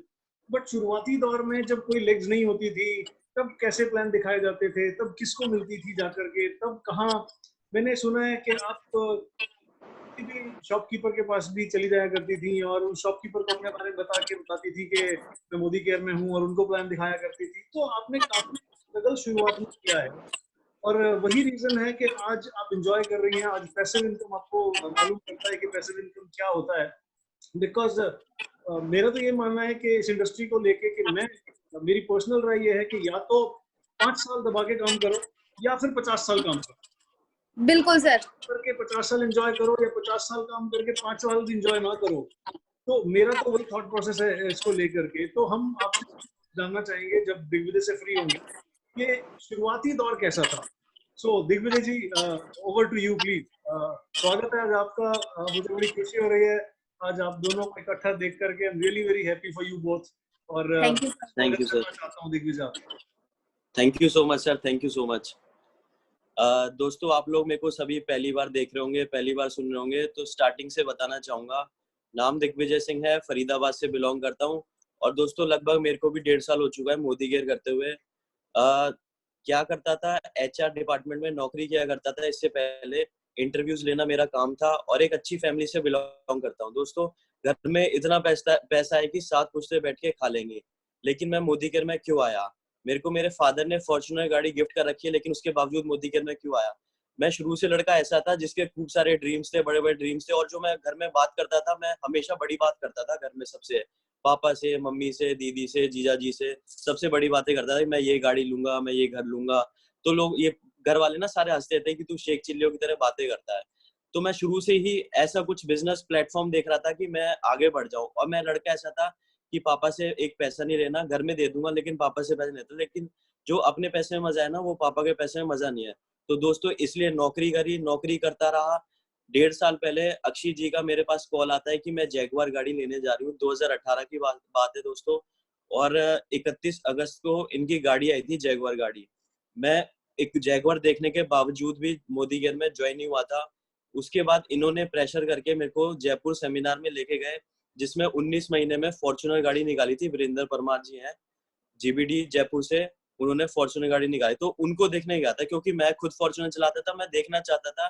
बट शुरुआती दौर में जब कोई लेग्स नहीं होती थी, तब कैसे प्लान दिखाए जाते थे, तब किसको मिलती थी जाकर के, तब कहाँ? मैंने सुना है कि आप किसी भी शॉपकीपर के पास भी चली जाया करती थी और उस शॉपकीपर को अपने बारे में बता के बताती थी कि मैं मोदी केयर में हूँ, और उनको प्लान दिखाया करती थी। तो आपने काफी स्ट्रगल शुरुआत में किया है, और वही रीजन है कि आज आप एंजॉय कर रही हैं। आज पैसिव इनकम आपको मालूम पड़ता है कि पैसिव इनकम क्या होता है। बिकॉज मेरा तो ये मानना है कि इस इंडस्ट्री को लेके कि मैं, मेरी पर्सनल राय ये है कि या तो 5 साल दबा के काम करो या फिर 50 साल काम करो। बिल्कुल सर। करके 50 साल एंजॉय करो, या 50 साल काम करके 5 साल भी एंजॉय ना करो। तो मेरा तो वही थॉट प्रोसेस है इसको लेकर के। तो हम आपसे जानना चाहेंगे, जब दिग्विजय से फ्री होंगे, कि शुरुआती दौर कैसा था। सो दिग्विजय जी, ओवर टू यू प्लीज। स्वागत है आज आपका। मुझे बड़ी खुशी हो रही है आज आप दोनों को इकट्ठा देख करके। I am really very happy for you both. और थैंक यू। थैंक यू स्वागत सर। करना चाहता हूँ दिग्विजय आपका। Thank you so much sir, thank you so much. दोस्तों, आप लोग मेरे को सभी पहली बार देख रहे होंगे, पहली बार सुन रहे होंगे, तो स्टार्टिंग से बताना चाहूंगा। नाम दिग्विजय सिंह है, फरीदाबाद से बिलोंग करता हूँ। और दोस्तों, लगभग मेरे को भी 1.5 साल हो चुका है मोदी केयर करते हुए। क्या करता था, एचआर डिपार्टमेंट में नौकरी किया करता था। इससे पहले इंटरव्यूज लेना मेरा काम था, और एक अच्छी फैमिली से बिलोंग करता हूँ। दोस्तों, घर में इतना पैसा है कि 7 पुश्ते बैठ के खा लेंगे। लेकिन मैं मोदी केयर में क्यों आया? मेरे को मेरे फादर ने फॉर्च्यूनर गाड़ी गिफ्ट कर रखी है, लेकिन उसके बावजूद मोदी केयर में क्यों आया? मैं शुरू से लड़का ऐसा था जिसके खूब सारे ड्रीम्स थे, बड़े बड़े ड्रीम्स थे। और जो मैं घर में बात करता था, मैं हमेशा बड़ी बात करता था घर में सबसे, पापा से, मम्मी से, दीदी से, जीजा जी से, सबसे बड़ी बातें करता था। मैं ये गाड़ी लूंगा, मैं ये घर लूंगा। तो लोग, ये घर वाले ना सारे हंसते थे कि तू शेख चिल्लियों की तरह बातें करता है। तो मैं शुरू से ही ऐसा कुछ बिजनेस प्लेटफॉर्म देख रहा था कि मैं आगे बढ़ जाऊं। और मैं लड़का ऐसा था कि पापा से एक पैसा नहीं लेना, घर में दे दूंगा लेकिन पापा से पैसे नहीं लेता। लेकिन जो अपने पैसे में मजा है ना, वो पापा के पैसे में मजा नहीं है। तो दोस्तों, इसलिए नौकरी करी, नौकरी करता रहा। 1.5 साल पहले अक्षय जी का मेरे पास कॉल आता है कि मैं जैगवार गाड़ी लेने जा रही हूँ। 2018 की बात है दोस्तों। और 31 अगस्त को इनकी गाड़ी आई थी, जैगवार गाड़ी। मैं एक जैगवार देखने के बावजूद भी मोदी केयर में ज्वाइन नहीं हुआ था। उसके बाद इन्होंने प्रेशर करके मेरे को जयपुर सेमिनार में लेके गए, जिसमें 19 महीने में फॉर्च्यूनर गाड़ी निकाली थी। वीरेंद्र परमार जी हैं, जीबीडी जयपुर से, उन्होंने फॉर्च्यूनर गाड़ी निकाली। तो उनको देखने गया था, क्योंकि मैं खुद फॉर्च्यूनर चलाता था। मैं देखना चाहता था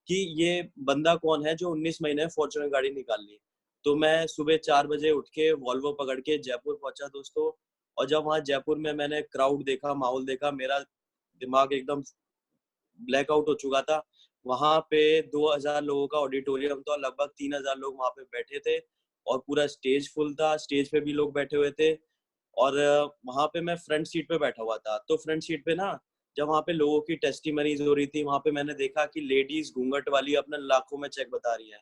कि ये बंदा कौन है जो 19 महीने में फॉर्च्यूनर गाड़ी निकाल ली। तो मैं सुबह 4 बजे उठ के वॉल्वो पकड़ के जयपुर पहुंचा दोस्तों। और जब वहां जयपुर में मैंने क्राउड देखा, माहौल देखा, मेरा दिमाग एकदम ब्लैकआउट हो चुका था। वहां पे 2000 लोगों का ऑडिटोरियम था, लगभग 3000 लोग वहां पे बैठे थे, और पूरा स्टेज फुल था। स्टेज पे भी लोग बैठे हुए थे। और वहां पे मैं फ्रंट सीट पे बैठा हुआ था। तो फ्रंट सीट पे ना, जब वहां पे लोगों की टेस्टिमनीज हो रही थी, वहां पे मैंने देखा कि लेडीज घूंघट वाली अपने लाखों में चेक बता रही है।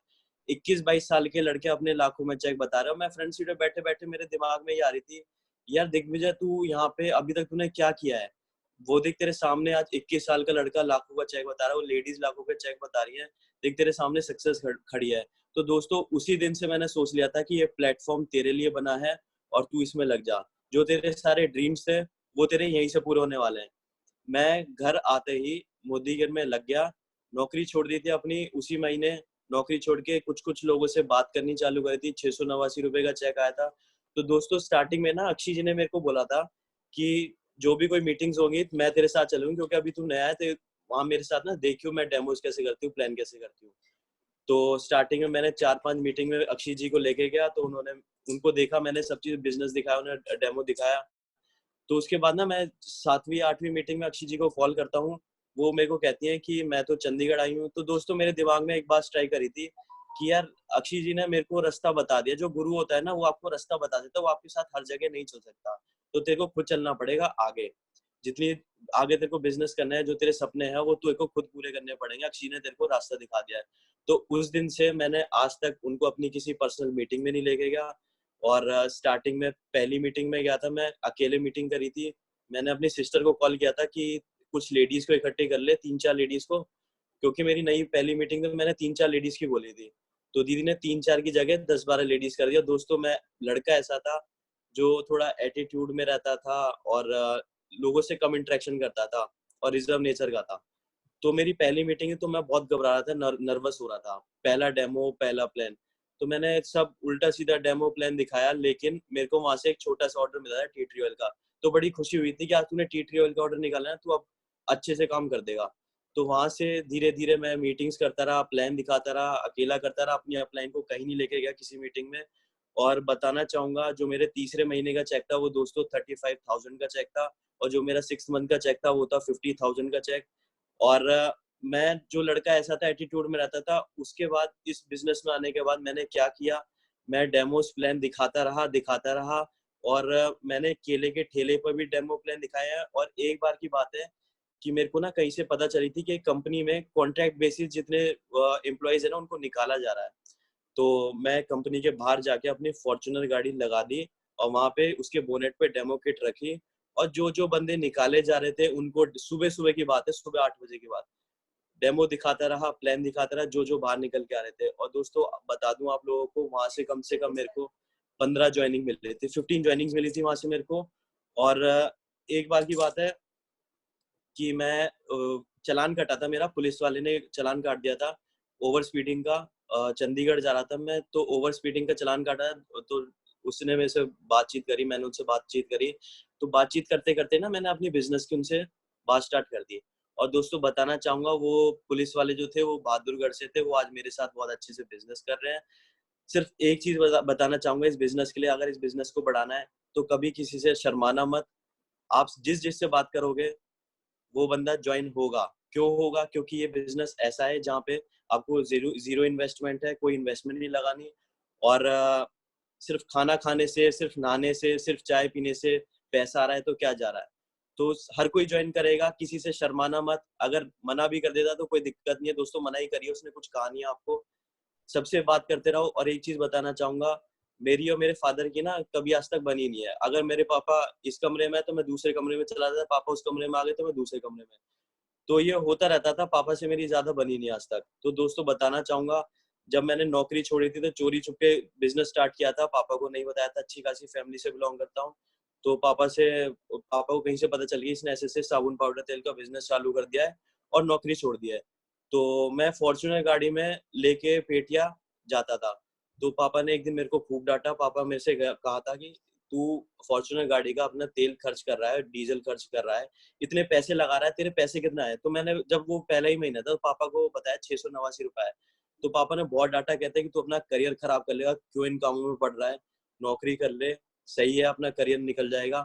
21-22 साल के लड़के अपने लाखों में चेक बता रहे हो। मैं फ्रंट सीट पे बैठे बैठे मेरे दिमाग में ये आ रही थी, यार दिग्विजय, तू यहाँ पे अभी तक तूने क्या किया है? वो देख, तेरे सामने आज 21 साल का लड़का लाखों का चेक बता रहा है, वो लेडीज लाखों के चेक बता रही है। देख, तेरे सामने सक्सेस खड़ी है। तो दोस्तों, उसी दिन से मैंने सोच लिया था कि ये प्लेटफॉर्म तेरे लिए बना है, और तू इसमें लग जा। जो तेरे सारे ड्रीम्स थे, वो तेरे यहीं से पूरे होने वाले हैं। मैं घर आते ही मोदी केयर में लग गया। नौकरी छोड़ दी थी अपनी उसी महीने। नौकरी छोड़ के कुछ कुछ लोगों से बात करनी चालू करी थी। 689 रुपए का चेक आया था। तो दोस्तों, स्टार्टिंग में ना अक्षय जी ने मेरे को बोला था कि जो भी कोई मीटिंग्स होंगी मैं तेरे साथ चलूंगी, क्योंकि अभी तू नया है, तो वहां मेरे साथ ना देखियो मैं डेमोज कैसे करती हूँ, प्लान कैसे करती हूँ। तो स्टार्टिंग में मैंने 4-5 मीटिंग में अक्षय जी को लेके गया। तो उन्होंने, उनको देखा, मैंने सब चीज बिजनेस दिखाया, उन्हें डेमो दिखाया। तो उसके बाद ना मैं 7वीं-8वीं मीटिंग में अक्षय जी को कॉल करता हूँ। वो मेरे को कहती हैं कि मैं तो चंडीगढ़ आई हूँ। तो दोस्तों, मेरे दिमाग में एक बात स्ट्राइक करी थी कि यार, अक्षय जी ने मेरे को रास्ता बता दिया। जो गुरु होता है ना, वो आपको रास्ता बता देता है, वो आपके साथ हर जगह नहीं चल सकता। तो तेरे को खुद चलना पड़ेगा आगे। जितनी आगे तेरे को बिजनेस करना है, जो तेरे सपने हैं, वो तेरे को खुद पूरे करने पड़ेंगे। अक्षय ने तेरे को रास्ता दिखा दिया है। तो उस दिन से मैंने आज तक उनको अपनी किसी पर्सनल मीटिंग में नहीं लेके गया। और स्टार्टिंग में पहली मीटिंग में गया था, मैं अकेले मीटिंग करी थी। मैंने अपनी सिस्टर को कॉल किया था कि कुछ लेडीज को इकट्ठे कर ले, 3-4 लेडीज को, क्योंकि मेरी नई पहली मीटिंग में मैंने 3-4 लेडीज की बोली थी। तो दीदी ने 3-4 की जगह 10-12 लेडीज कर दिया। दोस्तों, मैं लड़का ऐसा था जो थोड़ा एटीट्यूड में रहता था, और लोगों से कम इंटरेक्शन करता था। और रिजर्व नेचर का था। तो मेरी पहली मीटिंग है तो मैं बहुत घबरा रहा था, नर्वस हो रहा था। पहला डेमो, पहला प्लान, तो मैंने सब उल्टा सीधा डेमो प्लान दिखाया, लेकिन मेरे को वहां से एक छोटा सा ऑर्डर मिला था टी ट्री ऑयल का। तो बड़ी खुशी हुई थी कि आज तूने टी ट्री ऑयल का ऑर्डर निकाला है, तू अब अच्छे से काम कर देगा। तो वहां से धीरे धीरे मैं मीटिंग्स करता रहा, प्लान दिखाता रहा, अकेला करता रहा, अपनी अपलाइन को कहीं नहीं लेके गया किसी मीटिंग में। और बताना चाहूंगा, जो मेरे तीसरे महीने का चेक था वो दोस्तों 35,000 का चेक था, और जो मेरा 6 मंथ का चेक था वो था 50,000 का चेक। और मैं जो लड़का ऐसा था, एटीट्यूड में रहता था, उसके बाद इस बिजनेस में आने के बाद मैंने क्या किया, मैं डेमोस प्लान दिखाता रहा। और मैंने केले के ठेले पर भी डेमो प्लान दिखाया है। और एक बार की बात है कि मेरे को ना कहीं से पता चली थी कि कंपनी में कॉन्ट्रैक्ट बेसिस जितने एम्प्लॉयज है ना उनको निकाला जा रहा है। तो मैं कंपनी के बाहर जाके अपनी फॉर्च्यूनर गाड़ी लगा दी और वहां पे उसके बोनेट पे डेमो किट रखी। और जो जो बंदे निकाले जा रहे थे उनको सुबह सुबह की बात है, सुबह 8 बजे की बात, डेमो दिखाता रहा, प्लान दिखाता रहा, जो जो बाहर निकल के आ रहे थे। और दोस्तों बता दूं आप लोगों को, वहां से कम मेरे को 15 ज्वाइनिंग मिल रही थी, 15 ज्वाइनिंग मिली थी वहां से मेरे को। और एक बार की बात है कि मैं चालान कटा था मेरा, पुलिस वाले ने चालान काट दिया था ओवर स्पीडिंग का। चंडीगढ़ जा रहा था मैं, तो ओवर स्पीडिंग का चालान काटा। तो उसने मेरे से बातचीत करी, मैंने उनसे बातचीत करी। तो बातचीत करते करते ना मैंने अपनी बिजनेस की उनसे बात स्टार्ट कर दी। और दोस्तों बताना चाहूंगा, वो पुलिस वाले जो थे वो बहादुरगढ़ से थे, वो आज मेरे साथ बहुत अच्छे से बिजनेस कर रहे हैं। सिर्फ एक चीज बताना चाहूंगा इस बिजनेस के लिए, अगर इस बिजनेस को बढ़ाना है तो कभी किसी से शर्माना मत। आप जिससे बात करोगे वो बंदा ज्वाइन होगा। क्यों होगा? क्योंकि ये बिजनेस ऐसा है जहाँ पे आपको जीरो जीरो इन्वेस्टमेंट है, कोई इन्वेस्टमेंट नहीं लगानी। और सिर्फ खाना खाने से, सिर्फ नहाने से, सिर्फ चाय पीने से पैसा आ रहा है तो क्या जा रहा है? तो हर कोई ज्वाइन करेगा, किसी से शर्माना मत। अगर मना भी कर देता तो कोई दिक्कत नहीं है दोस्तों, मना ही करिए, उसने कुछ कहा नहीं है आपको। सबसे बात करते रहो। और एक चीज बताना चाहूंगा, मेरी और मेरे फादर की ना कभी आज तक बनी नहीं है। अगर मेरे पापा इस कमरे में तो मैं दूसरे कमरे में चला जाता, पापा उस कमरे में आ गए तो मैं दूसरे कमरे में। तो ये होता रहता था, पापा से मेरी ज्यादा बनी नहीं आज तक। तो दोस्तों बताना चाहूंगा, जब मैंने नौकरी छोड़ी थी तो चोरी छुपके बिजनेस स्टार्ट किया था, पापा को नहीं बताया था। अच्छी खासी फैमिली से बिलोंग करता हूँ। तो पापा को कहीं से पता चल गया इसने ऐसे साबुन पाउडर तेल का बिजनेस चालू कर दिया है और नौकरी छोड़ दिया है। तो मैं फॉर्च्यूनर गाड़ी में लेके पेटिया जाता था। तो पापा ने एक दिन मेरे को खूब डांटा। पापा मेरे से कहा था कि तू फॉर्च्यूनर गाड़ी का अपना तेल खर्च कर रहा है, डीजल खर्च कर रहा है, इतने पैसे लगा रहा है, तेरे पैसे कितना है? तो मैंने, जब वो पहला ही महीना था, तो पापा को बताया 689 रुपए है। तो पापा ने बहुत डांटा, कहते हैं कि तू अपना करियर खराब कर लेगा, क्यों इन कामों में पड़ रहा है, नौकरी कर ले, सही है, अपना करियर निकल जाएगा।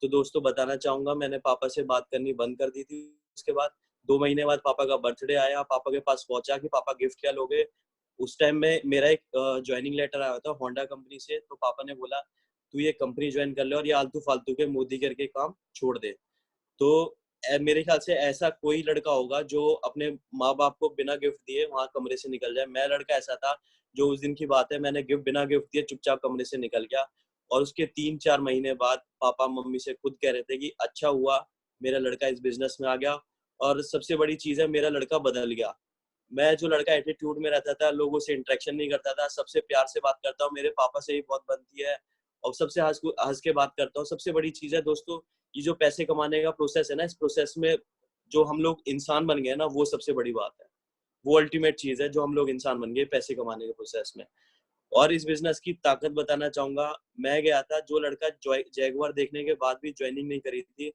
तो दोस्तों बताना चाहूंगा, मैंने पापा से बात करनी बंद कर दी थी। उसके बाद 2 महीने बाद पापा का बर्थडे आया, पापा के पास पहुंचा कि पापा गिफ्ट क्या लोगे। उस टाइम में मेरा एक ज्वाइनिंग लेटर आया था होंडा कंपनी से। तो पापा ने बोला तू ये कंपनी ज्वाइन कर ले और ये आलतू फालतू के मोदी करके काम छोड़ दे। तो मेरे ख्याल से ऐसा कोई लड़का होगा जो अपने माँ बाप को बिना गिफ्ट दिए वहां कमरे से निकल जाए। मैं लड़का ऐसा था जो, उस दिन की बात है, मैंने बिना गिफ्ट दिए चुपचाप कमरे से निकल गया। और उसके 3-4 महीने बाद पापा मम्मी से खुद कह रहे थे कि अच्छा हुआ मेरा लड़का इस बिजनेस में आ गया। और सबसे बड़ी चीज है, मेरा लड़का बदल गया। मैं जो लड़का एटीट्यूड में रहता था, लोगों से इंटरेक्शन नहीं करता था, सबसे प्यार से बात करता हूँ, मेरे पापा से ही बहुत बनती है और सबसे हंस के बात करता हूँ। सबसे बड़ी चीज है दोस्तों, ये जो पैसे कमाने का प्रोसेस है ना, इस प्रोसेस में जो हम लोग इंसान बन गए ना, वो सबसे बड़ी बात है। वो अल्टीमेट चीज है जो हम लोग इंसान बन गए पैसे कमाने के प्रोसेस में। और इस बिजनेस की ताकत बताना चाहूंगा, मैं गया था, जो लड़का जैगुआर देखने के बाद भी ज्वाइनिंग नहीं करी थी,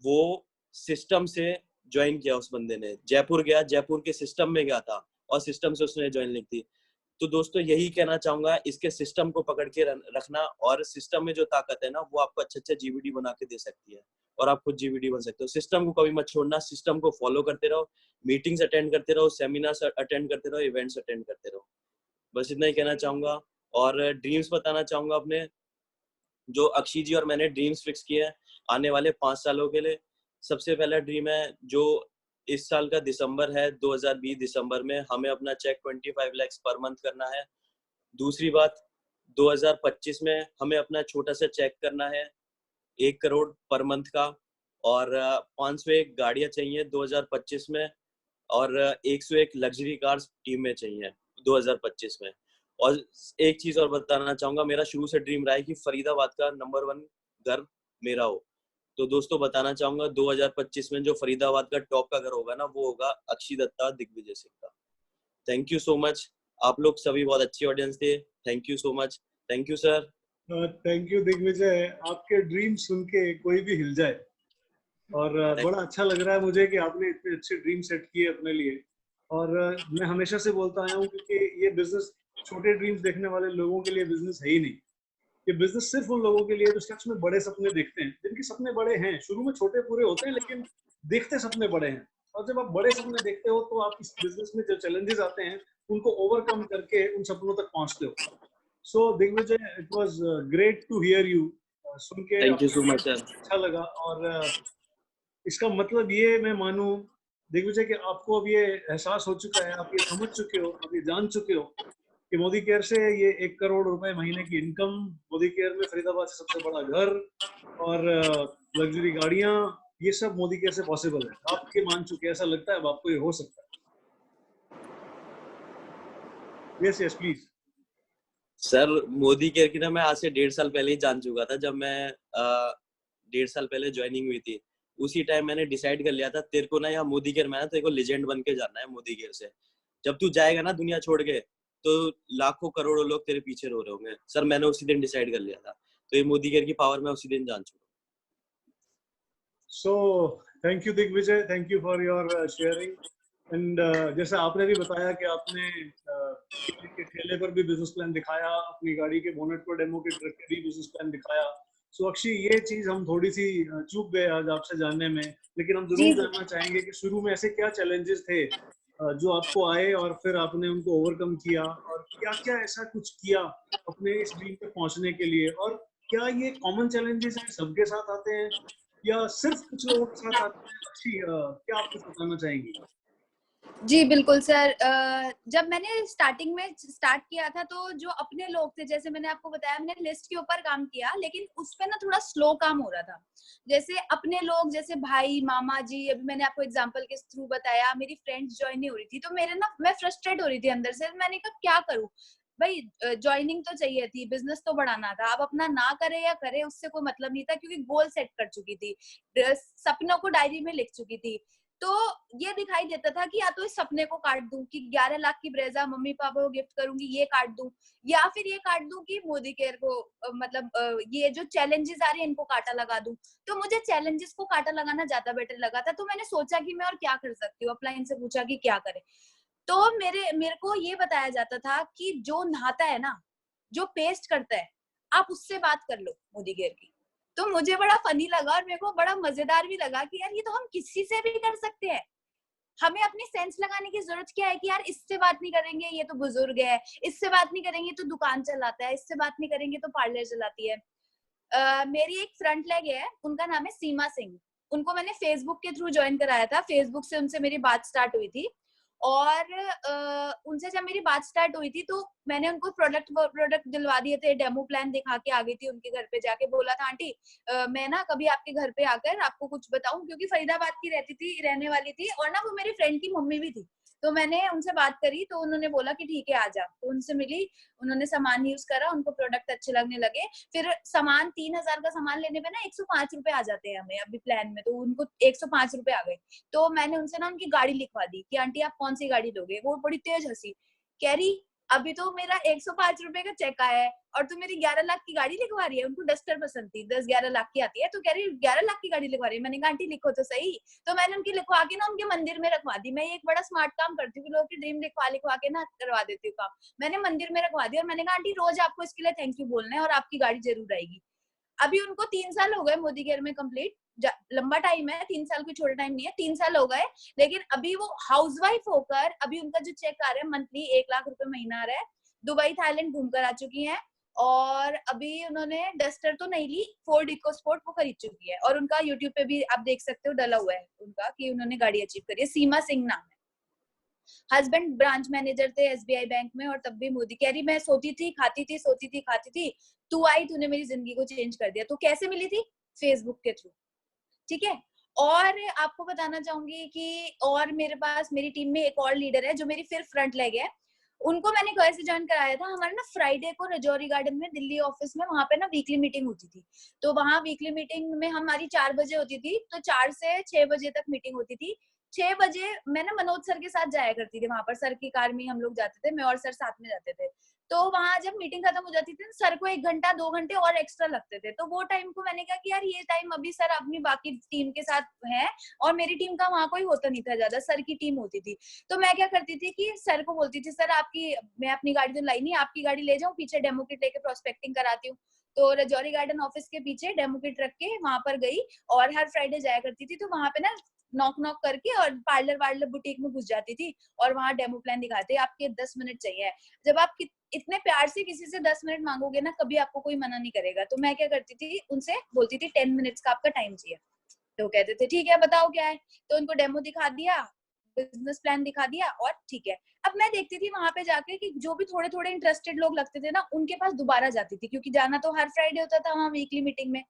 वो सिस्टम से ज्वाइन किया। उस बंदे ने जयपुर गया, जयपुर के सिस्टम में गया था और सिस्टम से उसने ज्वाइन ली थी। तो दोस्तों यही कहना चाहूंगा, इसके सिस्टम को पकड़ के रखना। और सिस्टम में जो ताकत है ना, वो आपको अच्छे जीवीडी बना के दे सकती है और आप खुद जीवीडी बन सकते हो। सिस्टम को कभी मत छोड़ना, सिस्टम को फॉलो करते रहो, मीटिंग्स अटेंड करते रहो, सेमिनार्स अटेंड करते रहो, इवेंट्स अटेंड करते रहो। बस इतना ही कहना चाहूंगा। और ड्रीम्स बताना चाहूंगा अपने, जो अक्षय जी और मैंने ड्रीम्स फिक्स किए हैं आने वाले 5 सालों के लिए। सबसे पहला ड्रीम है, जो इस साल का दिसंबर है, 2020 दिसंबर में हमें अपना चेक 25 लाख पर मंथ करना है। दूसरी बात, 2025 में हमें अपना छोटा सा चेक करना है 1 करोड़ पर मंथ का। और 501 गाड़ियां चाहिए 2025 में। और 101 लग्जरी कार्स टीम में चाहिए 2025 में। और एक चीज और बताना चाहूंगा, मेरा शुरू से ड्रीम रहा है कि फरीदाबाद का नंबर 1 घर मेरा हो। तो दोस्तों बताना चाहूंगा 2025 में जो फरीदाबाद का टॉप का घर होगा ना, वो होगा अक्षी दत्ता दिग्विजय सिंह का। थैंक यू सो मच, आप लोग सभी बहुत अच्छी ऑडियंस थे। Thank you so much, thank you sir. Thank you Digvijay, आपके ड्रीम सुन के कोई भी हिल जाए, और बड़ा अच्छा लग रहा है मुझे कि आपने इतने अच्छे ड्रीम सेट किए अपने लिए। और मैं हमेशा से बोलता आया हूँ क्योंकि ये बिजनेस छोटे ड्रीम्स देखने वाले लोगों के लिए बिजनेस है ही नहीं। ये बिजनेस सिर्फ उन लोगों के लिए जो सच में बड़े सपने देखते हैं, जिनके सपने बड़े हैं, शुरू में छोटे पूरे होते हैं लेकिन देखते सपने बड़े हैं। और जब आप बड़े सपने देखते हो तो आप इस बिजनेस में जो चैलेंजेस आते हैं उनको ओवरकम करके उन सपनों तक पहुंचते हो। So Digvijay, it was great to hear you, सुन के थैंक यू आपकी सो मच बात सर। अच्छा लगा। और इसका मतलब ये मैं मानूं दिग्विजय कि आपको अब ये एहसास हो चुका है, आप ये समझ चुके हो, आप ये जान चुके हो कि मोदी केयर से ये 1 करोड़ रुपए महीने की इनकम, मोदी केयर में फरीदाबाद से सबसे बड़ा घर और लग्जरी गाड़ियां, ये सब मोदी केयर से पॉसिबल है। आप ये मान चुके हैं, ऐसा लगता है अब आपको ये हो सकता है। Yes yes please. Sir Modi care की ना मैं आज से 1.5 साल पहले ही जान चुका था। जब मैं 1.5 साल पहले ज्वाइनिंग हुई थी, उसी टाइम मैंने डिसाइड कर लिया था तेरे को ना यहाँ मोदी केयर में ना तेरे को लेजेंड बन के जाना है मोदी केयर से। जब तू जाएगा ना दुनिया छोड़ के, तो लाखों करोड़ों लोग तेरे पीछे रो रहे होंगे। सर मैंने उसी दिन डिसाइड कर लिया था, तो ये मोदी केयर की पावर मैं उसी दिन जान चुका। So thank you Digvijay, thank you for your sharing. And जैसा आपने भी बताया कि आपने केले के ठेले पर भी बिजनेस प्लान दिखाया, अपनी गाड़ी के बोनेट पर डेमो किट रख के भी बिजनेस प्लान दिखाया। सो अक्षी, ये चीज हम थोड़ी सी चूक गए आज आपसे जानने में, लेकिन हम जी जरूर जी। जानना चाहेंगे कि शुरू में ऐसे क्या चैलेंजेस थे जो आपको आए और फिर आपने उनको ओवरकम किया, और क्या क्या ऐसा कुछ किया अपने इस ड्रीम पे पहुंचने के लिए। और क्या ये कॉमन चैलेंजेस हैं, सबके साथ आते हैं या सिर्फ कुछ लोगों के साथ आते हैं? अक्षी, क्या आप कुछ बताना चाहेंगी? जी बिल्कुल सर। जब मैंने स्टार्टिंग में स्टार्ट किया था तो जो अपने लोग थे, जैसे मैंने आपको बताया, मैंने लिस्ट के ऊपर काम किया, लेकिन उस पे ना थोड़ा स्लो काम हो रहा था। जैसे अपने लोग, जैसे भाई, मामा जी, अभी मैंने आपको एग्जांपल के थ्रू बताया, मेरी फ्रेंड्स ज्वाइन नहीं हो रही थी, तो मेरे ना, मैं फ्रस्ट्रेट हो रही थी अंदर से। मैंने कहा क्या करूं भाई, ज्वाइनिंग तो चाहिए थी, बिजनेस तो बढ़ाना था। अब अपना ना करे या करे उससे कोई मतलब नहीं था, क्योंकि गोल सेट कर चुकी थी, सपनों को डायरी में लिख चुकी थी। तो ये दिखाई देता था कि या तो इस सपने को काट दूं कि 11 लाख की ब्रेजा मम्मी पापा को गिफ्ट करूंगी, ये काट दूं, या फिर ये काट दूं कि मोदी केयर को ये जो चैलेंजेस आ रही है इनको काटा लगा दूं। तो मुझे चैलेंजेस को काटा लगाना ज्यादा बेटर लगा था। तो मैंने सोचा कि मैं और क्या कर सकती हूँ, अपलाइन से पूछा कि क्या करे। तो मेरे को ये बताया जाता था कि जो नहाता है ना, जो पेस्ट करता है, आप उससे बात कर लो मोदी केयर की। तो मुझे बड़ा फनी लगा और मेरे को बड़ा मजेदार भी लगा कि यार ये तो हम किसी से भी कर सकते हैं। हमें अपनी सेंस लगाने की जरूरत क्या है कि यार इससे बात नहीं करेंगे ये तो बुजुर्ग है, इससे बात नहीं करेंगे तो दुकान चलाता है, इससे बात नहीं करेंगे तो पार्लर चलाती है। मेरी एक फ्रंट लेग है, उनका नाम है सीमा सिंह। उनको मैंने फेसबुक के थ्रू ज्वाइन कराया था, फेसबुक से उनसे मेरी बात स्टार्ट हुई थी। और उनसे जब मेरी बात स्टार्ट हुई थी तो मैंने उनको प्रोडक्ट दिलवा दिए थे, डेमो प्लान दिखा के आ गई थी उनके घर पे जाके। बोला था आंटी मैं ना कभी आपके घर पे आकर आपको कुछ बताऊं, क्योंकि फरीदाबाद की रहने वाली थी, और ना वो मेरी फ्रेंड की मम्मी भी थी। तो मैंने उनसे बात करी तो उन्होंने बोला कि ठीक है आ जा। तो उनसे मिली, उन्होंने सामान यूज करा, उनको प्रोडक्ट अच्छे लगने लगे। फिर सामान 3000 का सामान लेने पे ना 105 रुपए आ जाते हैं हमें अभी प्लान में, तो उनको 105 रुपए आ गए। तो मैंने उनसे ना उनकी गाड़ी लिखवा दी कि आंटी आप कौन सी गाड़ी लोगे। वो बड़ी तेज हंसी, कह रही अभी तो मेरा 105 रुपए का चेक आया है और तू मेरी 11 लाख की गाड़ी लिखवा रही है। उनको डस्टर पसंद थी, 10-11 लाख की आती है, तो कह रही 11 लाख की गाड़ी लिखवा रही है। मैंने कहा आंटी लिखो तो सही। तो मैंने उनकी लिखवा के ना उनके मंदिर में रखवा दी। मैं एक बड़ा स्मार्ट काम करती हूँ, लोगों की ड्रीम लिखवा के ना करवा देती हूँ काम। मैंने मंदिर में रखवा दी और मैंने कहा आंटी रोज आपको इसके लिए थैंक यू बोलना है और आपकी गाड़ी जरूर आएगी। अभी उनको 3 साल हो गए मोदी केयर में कंप्लीट। लंबा टाइम है, 3 साल कोई छोटा टाइम नहीं है, 3 साल हो गए। लेकिन अभी वो हाउसवाइफ होकर, अभी उनका जो चेक आ रहा है मंथली 1 लाख रुपए महीना आ रहा है। दुबई थाईलैंड घूमकर आ चुकी हैं और अभी उन्होंने डस्टर तो नहीं ली, फोर्ड इकोस्पोर्ट वो खरीद चुकी है। और उनका यूट्यूब पे भी आप देख सकते हो डला हुआ है उनका कि उन्होंने गाड़ी अचीव करी है। सीमा सिंह नाम है। हस्बैंड ब्रांच मैनेजर थे एसबीआई बैंक में, और तब भी मोदी कह रही मैं सोती थी खाती थी, सोती थी खाती थी, तू आई तूने मेरी जिंदगी को चेंज कर दिया। तो कैसे मिली थी? फेसबुक के थ्रू। ठीक है। और आपको बताना चाहूंगी कि और मेरे पास मेरी टीम में एक और लीडर है जो मेरी फिर फ्रंट लेग है। उनको मैंने कैसे ज्वाइन कराया था, हमारे ना फ्राइडे को रजौरी गार्डन में दिल्ली ऑफिस में वहां पे ना वीकली मीटिंग होती थी। तो वहां वीकली मीटिंग में हमारी 4 बजे होती थी, तो 4 से 6 बजे तक मीटिंग होती थी। 6 बजे मैं ना मनोज सर के साथ जाया करती थी वहां पर, सर की कार में हम लोग जाते थे, मैं और सर साथ में जाते थे। तो वहां जब मीटिंग खत्म हो जाती थी सर को 1 घंटा 2 घंटे और एक्स्ट्रा लगते थे। तो वो टाइम को मैंने कहा कि यार ये टाइम अभी सर अपनी बाकी टीम के साथ है और मेरी टीम का वहां कोई होता नहीं था ज्यादा, सर की टीम होती थी। तो मैं क्या करती थी कि सर को बोलती थी सर आपकी, मैं अपनी गाड़ी तो लाई नहीं, आपकी गाड़ी ले जाऊं, पीछे डेमो किट लेके प्रोस्पेक्टिंग कराती हूँ। तो रजौरी गार्डन ऑफिस के पीछे डेमो किट रख के वहां पर गई और हर फ्राइडे जाया करती थी। तो वहां पे ना नॉक नॉक करके और पार्लर बुटीक में घुस जाती थी और वहां डेमो प्लान दिखाते, आपके 10 मिनट चाहिए। जब आप इतने प्यार से किसी से 10 मिनट मांगोगे ना, कभी आपको कोई मना नहीं करेगा। तो मैं क्या करती थी, उनसे बोलती थी 10 मिनट्स का आपका टाइम चाहिए। तो कहते थे ठीक है बताओ क्या है। तो उनको डेमो दिखा दिया, बिजनेस प्लान दिखा दिया और ठीक है। अब मैं देखती थी वहां पे जाके कि जो भी थोड़े थोड़े इंटरेस्टेड लोग लगते थे ना, उनके पास दोबारा जाती थी, क्योंकि जाना तो हर फ्राइडे होता था वहां वीकली मीटिंग में।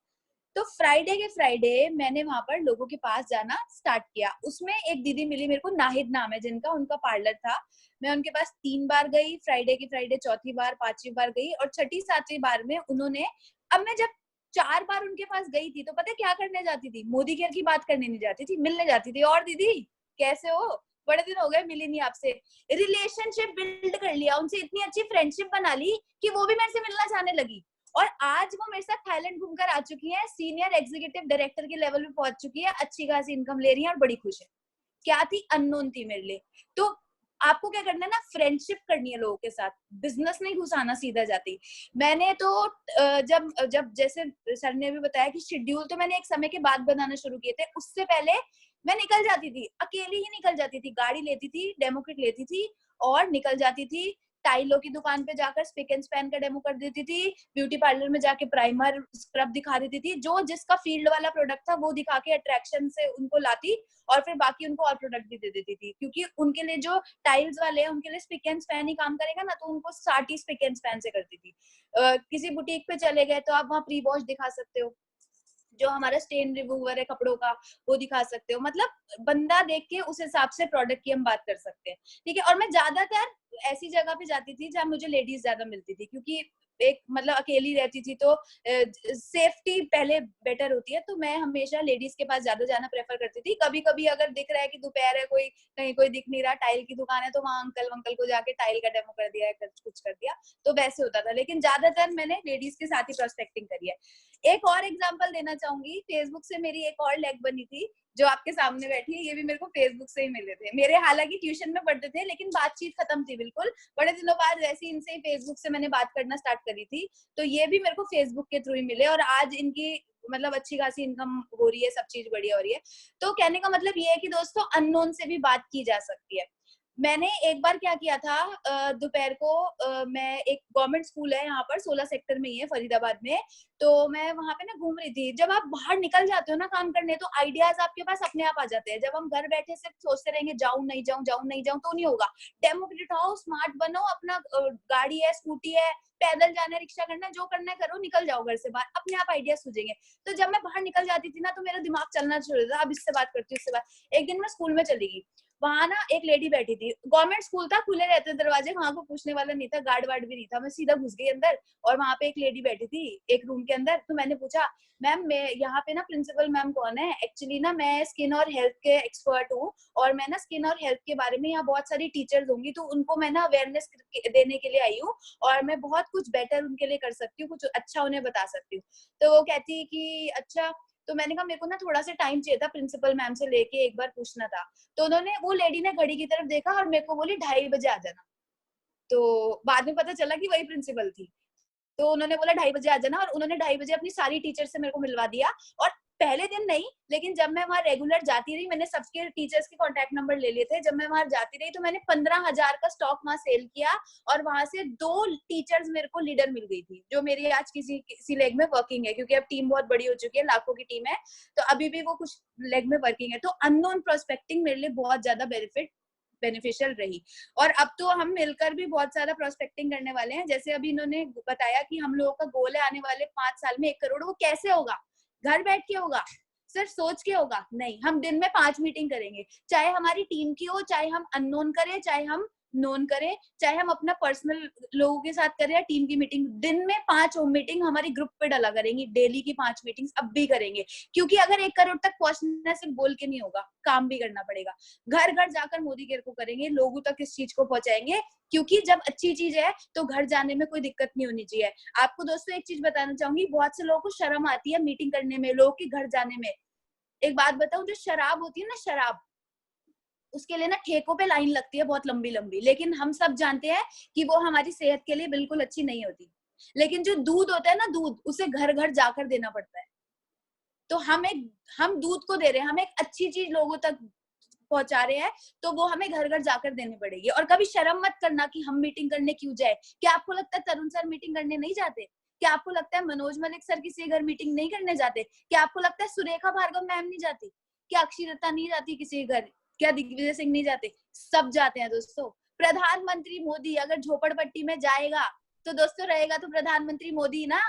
तो फ्राइडे के फ्राइडे मैंने वहां पर लोगों के पास जाना स्टार्ट किया। उसमें एक दीदी मिली मेरे को, नाहिद नाम है जिनका, उनका पार्लर था। मैं उनके पास 3 बार गई फ्राइडे की फ्राइडे, चौथी बार 5वीं बार गई और छठी 7वीं बार में उन्होंने, अब मैं जब 4 बार उनके पास गई थी तो पता है क्या करने जाती थी, मोदी केयर की बात करने नहीं जाती थी, मिलने जाती थी। और दीदी कैसे हो, बड़े दिन हो गए मिली नहीं आपसे। रिलेशनशिप बिल्ड कर लिया उनसे, इतनी अच्छी फ्रेंडशिप बना ली कि वो भी मेरे से मिलना चाहने लगी। और आज वो मेरे साथ थाईलैंड घूमकर आ चुकी है, सीनियर एग्जीक्यूटिव डायरेक्टर के लेवल पे पहुंच चुकी है, अच्छी खासी इनकम ले रही है और बड़ी खुश है। क्या थी, अननोन थी मेरे लिए। तो आपको क्या करना है ना, फ्रेंडशिप करनी है लोगों के साथ, बिजनेस नहीं घुसाना सीधा जाती। मैंने तो जब जब जैसे सर ने भी बताया कि शेड्यूल तो मैंने एक समय के बाद बनाना शुरू किए थे, उससे पहले मैं निकल जाती थी, अकेली ही निकल जाती थी, गाड़ी लेती थी, डेमो किट लेती थी और निकल जाती थी। टाइलों की दुकान पे जाकर स्पिक एंड स्पैन का डेमो कर देती थी, ब्यूटी पार्लर में जाके प्राइमर स्क्रब दिखा देती थी, जो जिसका फील्ड वाला प्रोडक्ट था वो दिखा के अट्रैक्शन से उनको लाती और फिर बाकी उनको और प्रोडक्ट भी दे देती थी। क्योंकि उनके लिए जो टाइल्स वाले हैं उनके लिए स्पिक एंड स्पैन ही काम करेगा ना, तो उनको 60 स्पिक एंड स्पैन से करती थी। किसी बुटीक पे चले गए तो आप वहाँ प्री वॉश दिखा सकते हो, जो हमारा स्टेन रिमूवर है कपड़ों का वो दिखा सकते हो। मतलब बंदा देख के उस हिसाब से प्रोडक्ट की हम बात कर सकते हैं, ठीक है। और मैं ज्यादातर ऐसी जगह पे जाती थी जहाँ मुझे लेडीज ज्यादा मिलती थी, क्योंकि एक मतलब अकेली रहती थी तो सेफ्टी पहले बेटर होती है। तो मैं हमेशा लेडीज के पास ज्यादा जाना प्रेफर करती थी। कभी कभी अगर दिख रहा है कि दोपहर है, कोई कहीं कोई दिख नहीं रहा, टाइल की दुकान है, तो वहाँ अंकल को जाके टाइल का डेमो कर दिया है, कुछ कर दिया, तो वैसे होता था। लेकिन ज्यादातर मैंने लेडीज के साथ ही प्रोस्पेक्टिंग करी है। एक और एग्जांपल देना चाहूंगी, फेसबुक से मेरी एक और लेग बनी थी जो आपके सामने बैठी है, ये भी मेरे को फेसबुक से ही मिले थे। मेरे हालांकि ट्यूशन में पढ़ते थे लेकिन बातचीत खत्म थी बिल्कुल, बड़े दिनों बाद वैसे इनसे ही फेसबुक से मैंने बात करना स्टार्ट करी थी। तो ये भी मेरे को फेसबुक के थ्रू ही मिले और आज इनकी मतलब अच्छी खासी इनकम हो रही है, सब चीज बढ़िया हो रही है। तो कहने का मतलब ये है कि दोस्तों अननोन से भी बात की जा सकती है। मैंने एक बार क्या किया था, दोपहर को मैं, एक गवर्नमेंट स्कूल है यहाँ पर 16 सेक्टर में ही है फरीदाबाद में, तो मैं वहां पे ना घूम रही थी। जब आप बाहर निकल जाते हो ना काम करने, तो आइडियाज आपके पास अपने आप आ जाते हैं। जब हम घर बैठे सिर्फ सोचते रहेंगे जाऊं नहीं जाऊं जाऊं नहीं जाऊं, तो नहीं होगा। डेमो किट उठाओ, स्मार्ट बनो, अपना गाड़ी है, स्कूटी है, पैदल जाना है, रिक्शा करना है, जो करना है करो, निकल जाओ घर से बाहर, अपने आप आइडिया सूझेंगे। तो जब मैं बाहर निकल जाती थी ना, तो मेरा दिमाग चलना शुरू होता था, अब इससे बात करती हूँ, इससे बात। एक दिन मैं स्कूल में चली गई, वहां ना एक लेडी बैठी थी, गवर्नमेंट स्कूल था, खुले रहते दरवाजे, वहां को पूछने वाला नहीं था, गार्ड वार्ड भी नहीं था। मैं सीधा घुस गई अंदर और वहां पे एक लेडी बैठी थी एक रूम के अंदर। तो मैंने पूछा, मैम मैं यहाँ पे ना प्रिंसिपल मैम कौन है? एक्चुअली ना मैं स्किन और हेल्थ के एक्सपर्ट हूँ और मैं ना स्किन और हेल्थ के बारे में, यहाँ बहुत सारी टीचर्स होंगी तो उनको मैं ना अवेयरनेस देने के लिए आई हूँ और मैं बहुत कुछ बेटर उनके लिए कर सकती हूँ, कुछ अच्छा उन्हें बता सकती हूँ। तो वो कहती है कि अच्छा। तो मैंने कहा मेरे को ना थोड़ा सा टाइम चाहिए था, प्रिंसिपल मैम से लेके एक बार पूछना था। तो उन्होंने, वो लेडी ने घड़ी की तरफ देखा और मेरे को बोली 2:30 बजे आ जाना। तो बाद में पता चला कि वही प्रिंसिपल थी। तो उन्होंने बोला 2:30 बजे आ जाना और उन्होंने 2:30 बजे अपनी सारी टीचर से मेरे को मिलवा दिया। और पहले दिन नहीं, लेकिन जब मैं वहां रेगुलर जाती रही, मैंने सबके टीचर्स के कांटेक्ट नंबर ले लिए थे। जब मैं वहां जाती रही तो मैंने 15,000 का स्टॉक वहां सेल किया और वहां से 2 टीचर्स मेरे को लीडर मिल गई थी, जो मेरी आज किसी लेग में वर्किंग है, क्योंकि अब टीम बहुत बड़ी हो चुकी है, लाखों की टीम है, तो अभी भी वो कुछ लेग में वर्किंग है। तो अननोन प्रोस्पेक्टिंग मेरे लिए बहुत ज्यादा बेनिफिशियल रही। और अब तो हम मिलकर भी बहुत सारा प्रोस्पेक्टिंग करने वाले हैं। जैसे अभी इन्होंने बताया कि हम लोगों का गोल है आने वाले 5 साल में 1 करोड़। वो कैसे होगा? घर बैठ के होगा? सिर्फ सोच के होगा? नहीं, हम दिन में 5 मीटिंग करेंगे, चाहे हमारी टीम की हो, चाहे हम अननोन करें, चाहे हम नोन करें, चाहे हम अपना पर्सनल लोगों के साथ करें या टीम की मीटिंग। दिन में 5 मीटिंग हमारी ग्रुप पे डाला करेंगी, डेली की 5 मीटिंग्स अब भी करेंगे, क्योंकि अगर 1 करोड़ तक पहुंचना सिर्फ बोल के नहीं होगा, काम भी करना पड़ेगा। घर घर जाकर मोदी केयर को करेंगे, लोगों तक इस चीज को पहुंचाएंगे, क्योंकि जब अच्छी चीज है तो घर जाने में कोई दिक्कत नहीं होनी चाहिए। आपको दोस्तों एक चीज बताना चाहूंगी, बहुत से लोगों को शर्म आती है मीटिंग करने में, लोगों के घर जाने में। एक बात बताऊं, जो शराब होती है ना, शराब, उसके लिए ना ठेकों पे लाइन लगती है बहुत लंबी लंबी, लेकिन हम सब जानते हैं कि वो हमारी सेहत के लिए बिल्कुल अच्छी नहीं होती। लेकिन जो दूध होता है ना, दूध, उसे घर घर जाकर देना पड़ता है। तो हम दूध को दे रहे हैं, हम एक अच्छी चीज लोगों तक पहुंचा रहे हैं, तो वो हमें घर घर जाकर देनी पड़ेगी। और कभी शर्म मत करना कि हम मीटिंग करने क्यों जाए। क्या आपको लगता है तरुण सर मीटिंग करने नहीं जाते? क्या आपको लगता है मनोज मलिक सर किसी के घर मीटिंग नहीं करने जाते? क्या आपको लगता है सुरेखा भार्गव मैम नहीं जाती? क्या अक्षी दत्ता नहीं जाती किसी के घर? क्या दिग्विजय सिंह नहीं जाते? सब जाते हैं दोस्तों। प्रधानमंत्री मोदी अगर झोपड़पट्टी में जाएगा तो दोस्तों रहेगा तो प्रधानमंत्री मोदी ना।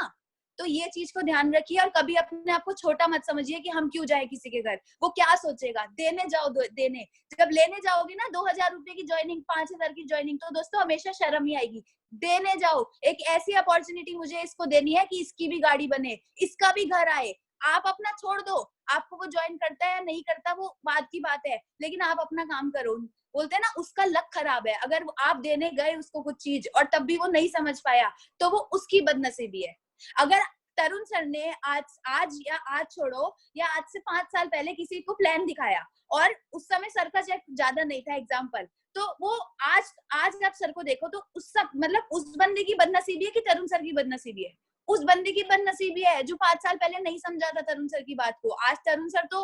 तो ये चीज को ध्यान रखिए, और कभी अपने आप को छोटा मत समझिए कि हम क्यों जाए किसी के घर, वो क्या सोचेगा। देने जाओ, देने। जब लेने जाओगे ना 2000 रुपए की ज्वाइनिंग, 5000 की ज्वाइनिंग, तो दोस्तों हमेशा शर्म ही आएगी। देने जाओ, एक ऐसी अपॉर्चुनिटी मुझे इसको देनी है कि इसकी भी गाड़ी बने, इसका भी घर आए। आप अपना छोड़ दो, आपको वो ज्वाइन करता है या नहीं करता वो बात की बात है, लेकिन आप अपना काम करो। बोलते हैं ना, उसका लक खराब है। अगर आप देने गए उसको कुछ चीज और तब भी वो नहीं समझ पाया, तो वो उसकी बदनसीबी है। अगर तरुण सर ने आज छोड़ो, या आज से 5 साल पहले किसी को प्लान दिखाया और उस समय सर का चेक ज्यादा नहीं था, एग्जाम्पल, तो वो आज आप सर को देखो तो उस सब मतलब उस बंदे की बदनसीबी है कि तरुण सर की बदनसीबी है? उस बंदे की बदनसीबी है जो 5 साल पहले नहीं समझा था तरुण सर की बात को। आज तरुण सर तो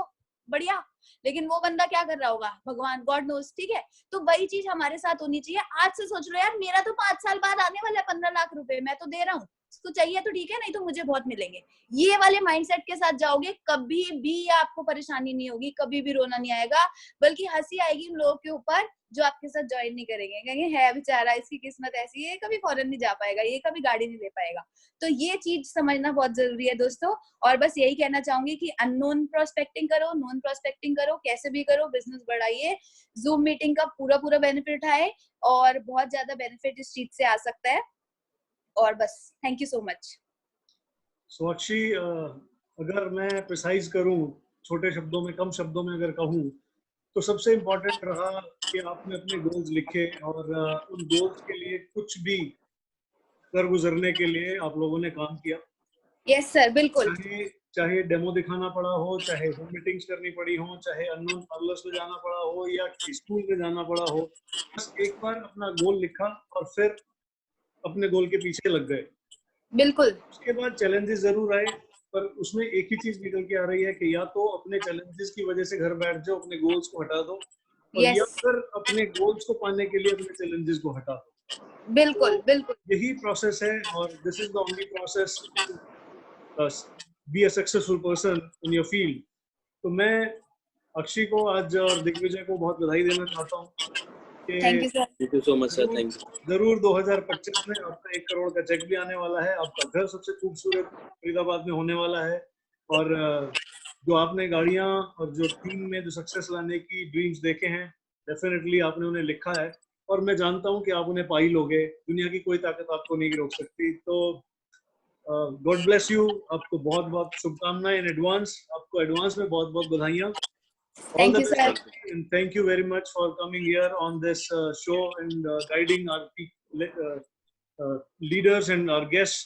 बढ़िया, लेकिन वो बंदा क्या कर रहा होगा भगवान गॉड नोस, ठीक है। तो वही चीज हमारे साथ होनी चाहिए। आज से सोच लो यार, मेरा तो 5 साल बाद आने वाला है 15 लाख रुपए, मैं तो दे रहा हूँ, इसको चाहिए तो ठीक है, नहीं तो मुझे बहुत मिलेंगे। ये वाले माइंडसेट के साथ जाओगे, कभी भी आपको परेशानी नहीं होगी, कभी भी रोना नहीं आएगा, बल्कि हंसी आएगी उन लोगों के ऊपर जो आपके साथ ज्वाइन नहीं करेंगे, कहेंगे है बेचारा, इसकी किस्मत ऐसी है, कभी फॉरेन नहीं जा पाएगा, ये कभी गाड़ी नहीं ले पाएगा। तो ये चीज समझना बहुत जरूरी है दोस्तों। और बस यही कहना चाहूंगी कि अननोन प्रोस्पेक्टिंग करो, नोन प्रोस्पेक्टिंग करो, कैसे भी करो, बिजनेस बढ़ाइए, जूम मीटिंग का पूरा बेनिफिट उठाए, और बहुत ज्यादा बेनिफिट इस चीज से आ सकता है। और बस थैंक यू सो मच। साक्षी, अगर मैं प्रिसाइज करूं, छोटे शब्दों में, कम शब्दों में अगर कहूं, तो सबसे इम्पोर्टेंट रहा कि आपने अपने गोल्स लिखे और उन गोल्स के लिए कुछ भी कर गुजरने के लिए आप लोगों ने काम किया। यस सर, बिल्कुल। चाहे डेमो दिखाना पड़ा हो, चाहे होम मीटिंग्स करनी पड़ी हो, चाहे अननोन पार्लर्स में जाना पड़ा हो या स्कूल में जाना पड़ा हो, बस एक बार अपना गोल लिखा और फिर अपने गोल के पीछे लग गए। बिल्कुल। उसके बाद चैलेंजेस जरूर आए, पर उसमें एक ही चीज निकल के आ रही है कि या तो अपने चैलेंजेस की वजह से घर बैठ जाओ, अपने गोल्स को हटा दो, और या यस, फिर अपने गोल्स को पाने के लिए अपने चैलेंजेस को हटा दो। बिल्कुल तो बिल्कुल। यही प्रोसेस है, और this is the only process to be a successful person in your field. तो मैं अक्षय को आज और दिग्विजय को बहुत बधाई देना चाहता हूँ थैंक यू कि sir. Thank you so much sir, thank you. जरूर 2025 में आपका 1 करोड़ का चेक भी आने वाला है, आपका घर सबसे खूबसूरत फरीदाबाद में होने वाला है, और जो आपने गाड़ियां और जो टीम में जो सक्सेस लाने की ड्रीम्स देखे हैं, डेफिनेटली आपने उन्हें लिखा है, और मैं जानता हूं कि आप उन्हें पा ही लोगे। दुनिया की कोई ताकत आपको नहीं रोक सकती। तो गॉड ब्लेस यू, आपको बहुत बहुत शुभकामनाएं इन एडवांस, आपको एडवांस में बहुत बहुत बधाइयां। All thank the you best, sir. and thank you very much for coming here on this show and guiding our leaders and our guests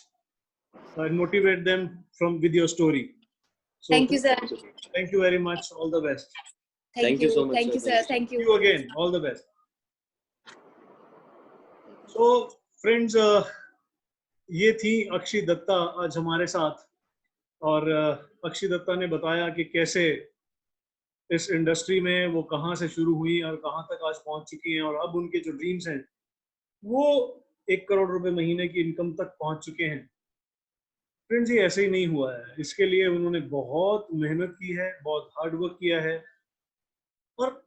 and motivate them with your story. So thank you sir. thank you very much. All the best. Thank you so much, thank sir. You sir, thank See you. you again. All the best. So friends, ये थी अक्षय दत्ता आज हमारे साथ, और अक्षय दत्ता ने बताया कि कैसे इस इंडस्ट्री में वो कहाँ से शुरू हुई और कहाँ तक आज पहुंच चुकी हैं, और अब उनके जो ड्रीम्स हैं वो 1 करोड़ रुपए महीने की इनकम तक पहुंच चुके हैं। फ्रेंड्स, ये ऐसे ही नहीं हुआ है, इसके लिए उन्होंने बहुत मेहनत की है, बहुत हार्ड वर्क किया है, और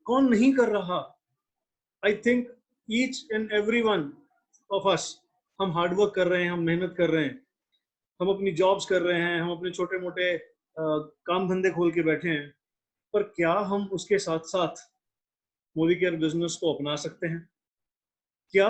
कौन नहीं कर रहा। I think each and every one of us, हम हार्ड वर्क कर रहे हैं, हम मेहनत कर रहे हैं, हम अपनी जॉब्स कर रहे हैं, हम अपने छोटे मोटे काम धंधे खोल के बैठे हैं, पर क्या हम उसके साथ साथ मोदी केयर बिजनेस को अपना सकते हैं? क्या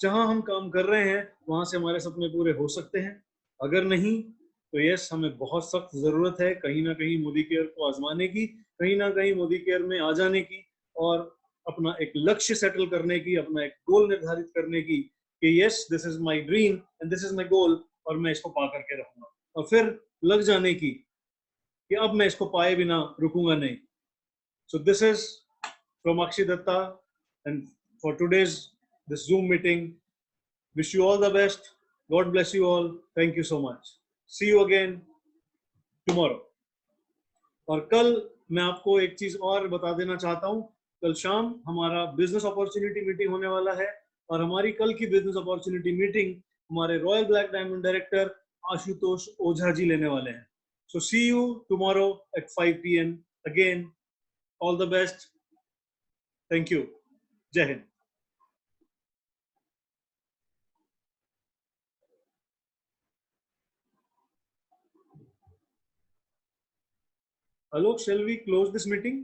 जहां हम काम कर रहे हैं वहां से हमारे सपने पूरे हो सकते हैं? अगर नहीं तो यस, हमें बहुत सख्त जरूरत है कहीं ना कहीं मोदी केयर को आजमाने की, कहीं ना कहीं मोदी केयर में आ जाने की, और अपना एक लक्ष्य सेटल करने की, अपना एक गोल निर्धारित करने की कि yes, this is my dream and this is my goal, और मैं इसको पा करके रहूंगा। और फिर लग जाने की कि अब मैं इसको पाए बिना रुकूंगा नहीं। So this is from Akshay Datta and for today's this Zoom meeting. Wish you all the best, God bless you all, thank you so much, see you again tomorrow. और कल मैं आपको एक चीज और बता देना चाहता हूँ, कल शाम हमारा बिजनेस अपॉर्चुनिटी मीटिंग होने वाला है, और हमारी कल की बिजनेस अपॉर्चुनिटी मीटिंग हमारे Royal Black Diamond director Ashutosh Ojha ji लेने वाले हैं। So see you tomorrow at 5 PM again. All the best, thank you, Jai Hind. Alok, shall we close this meeting?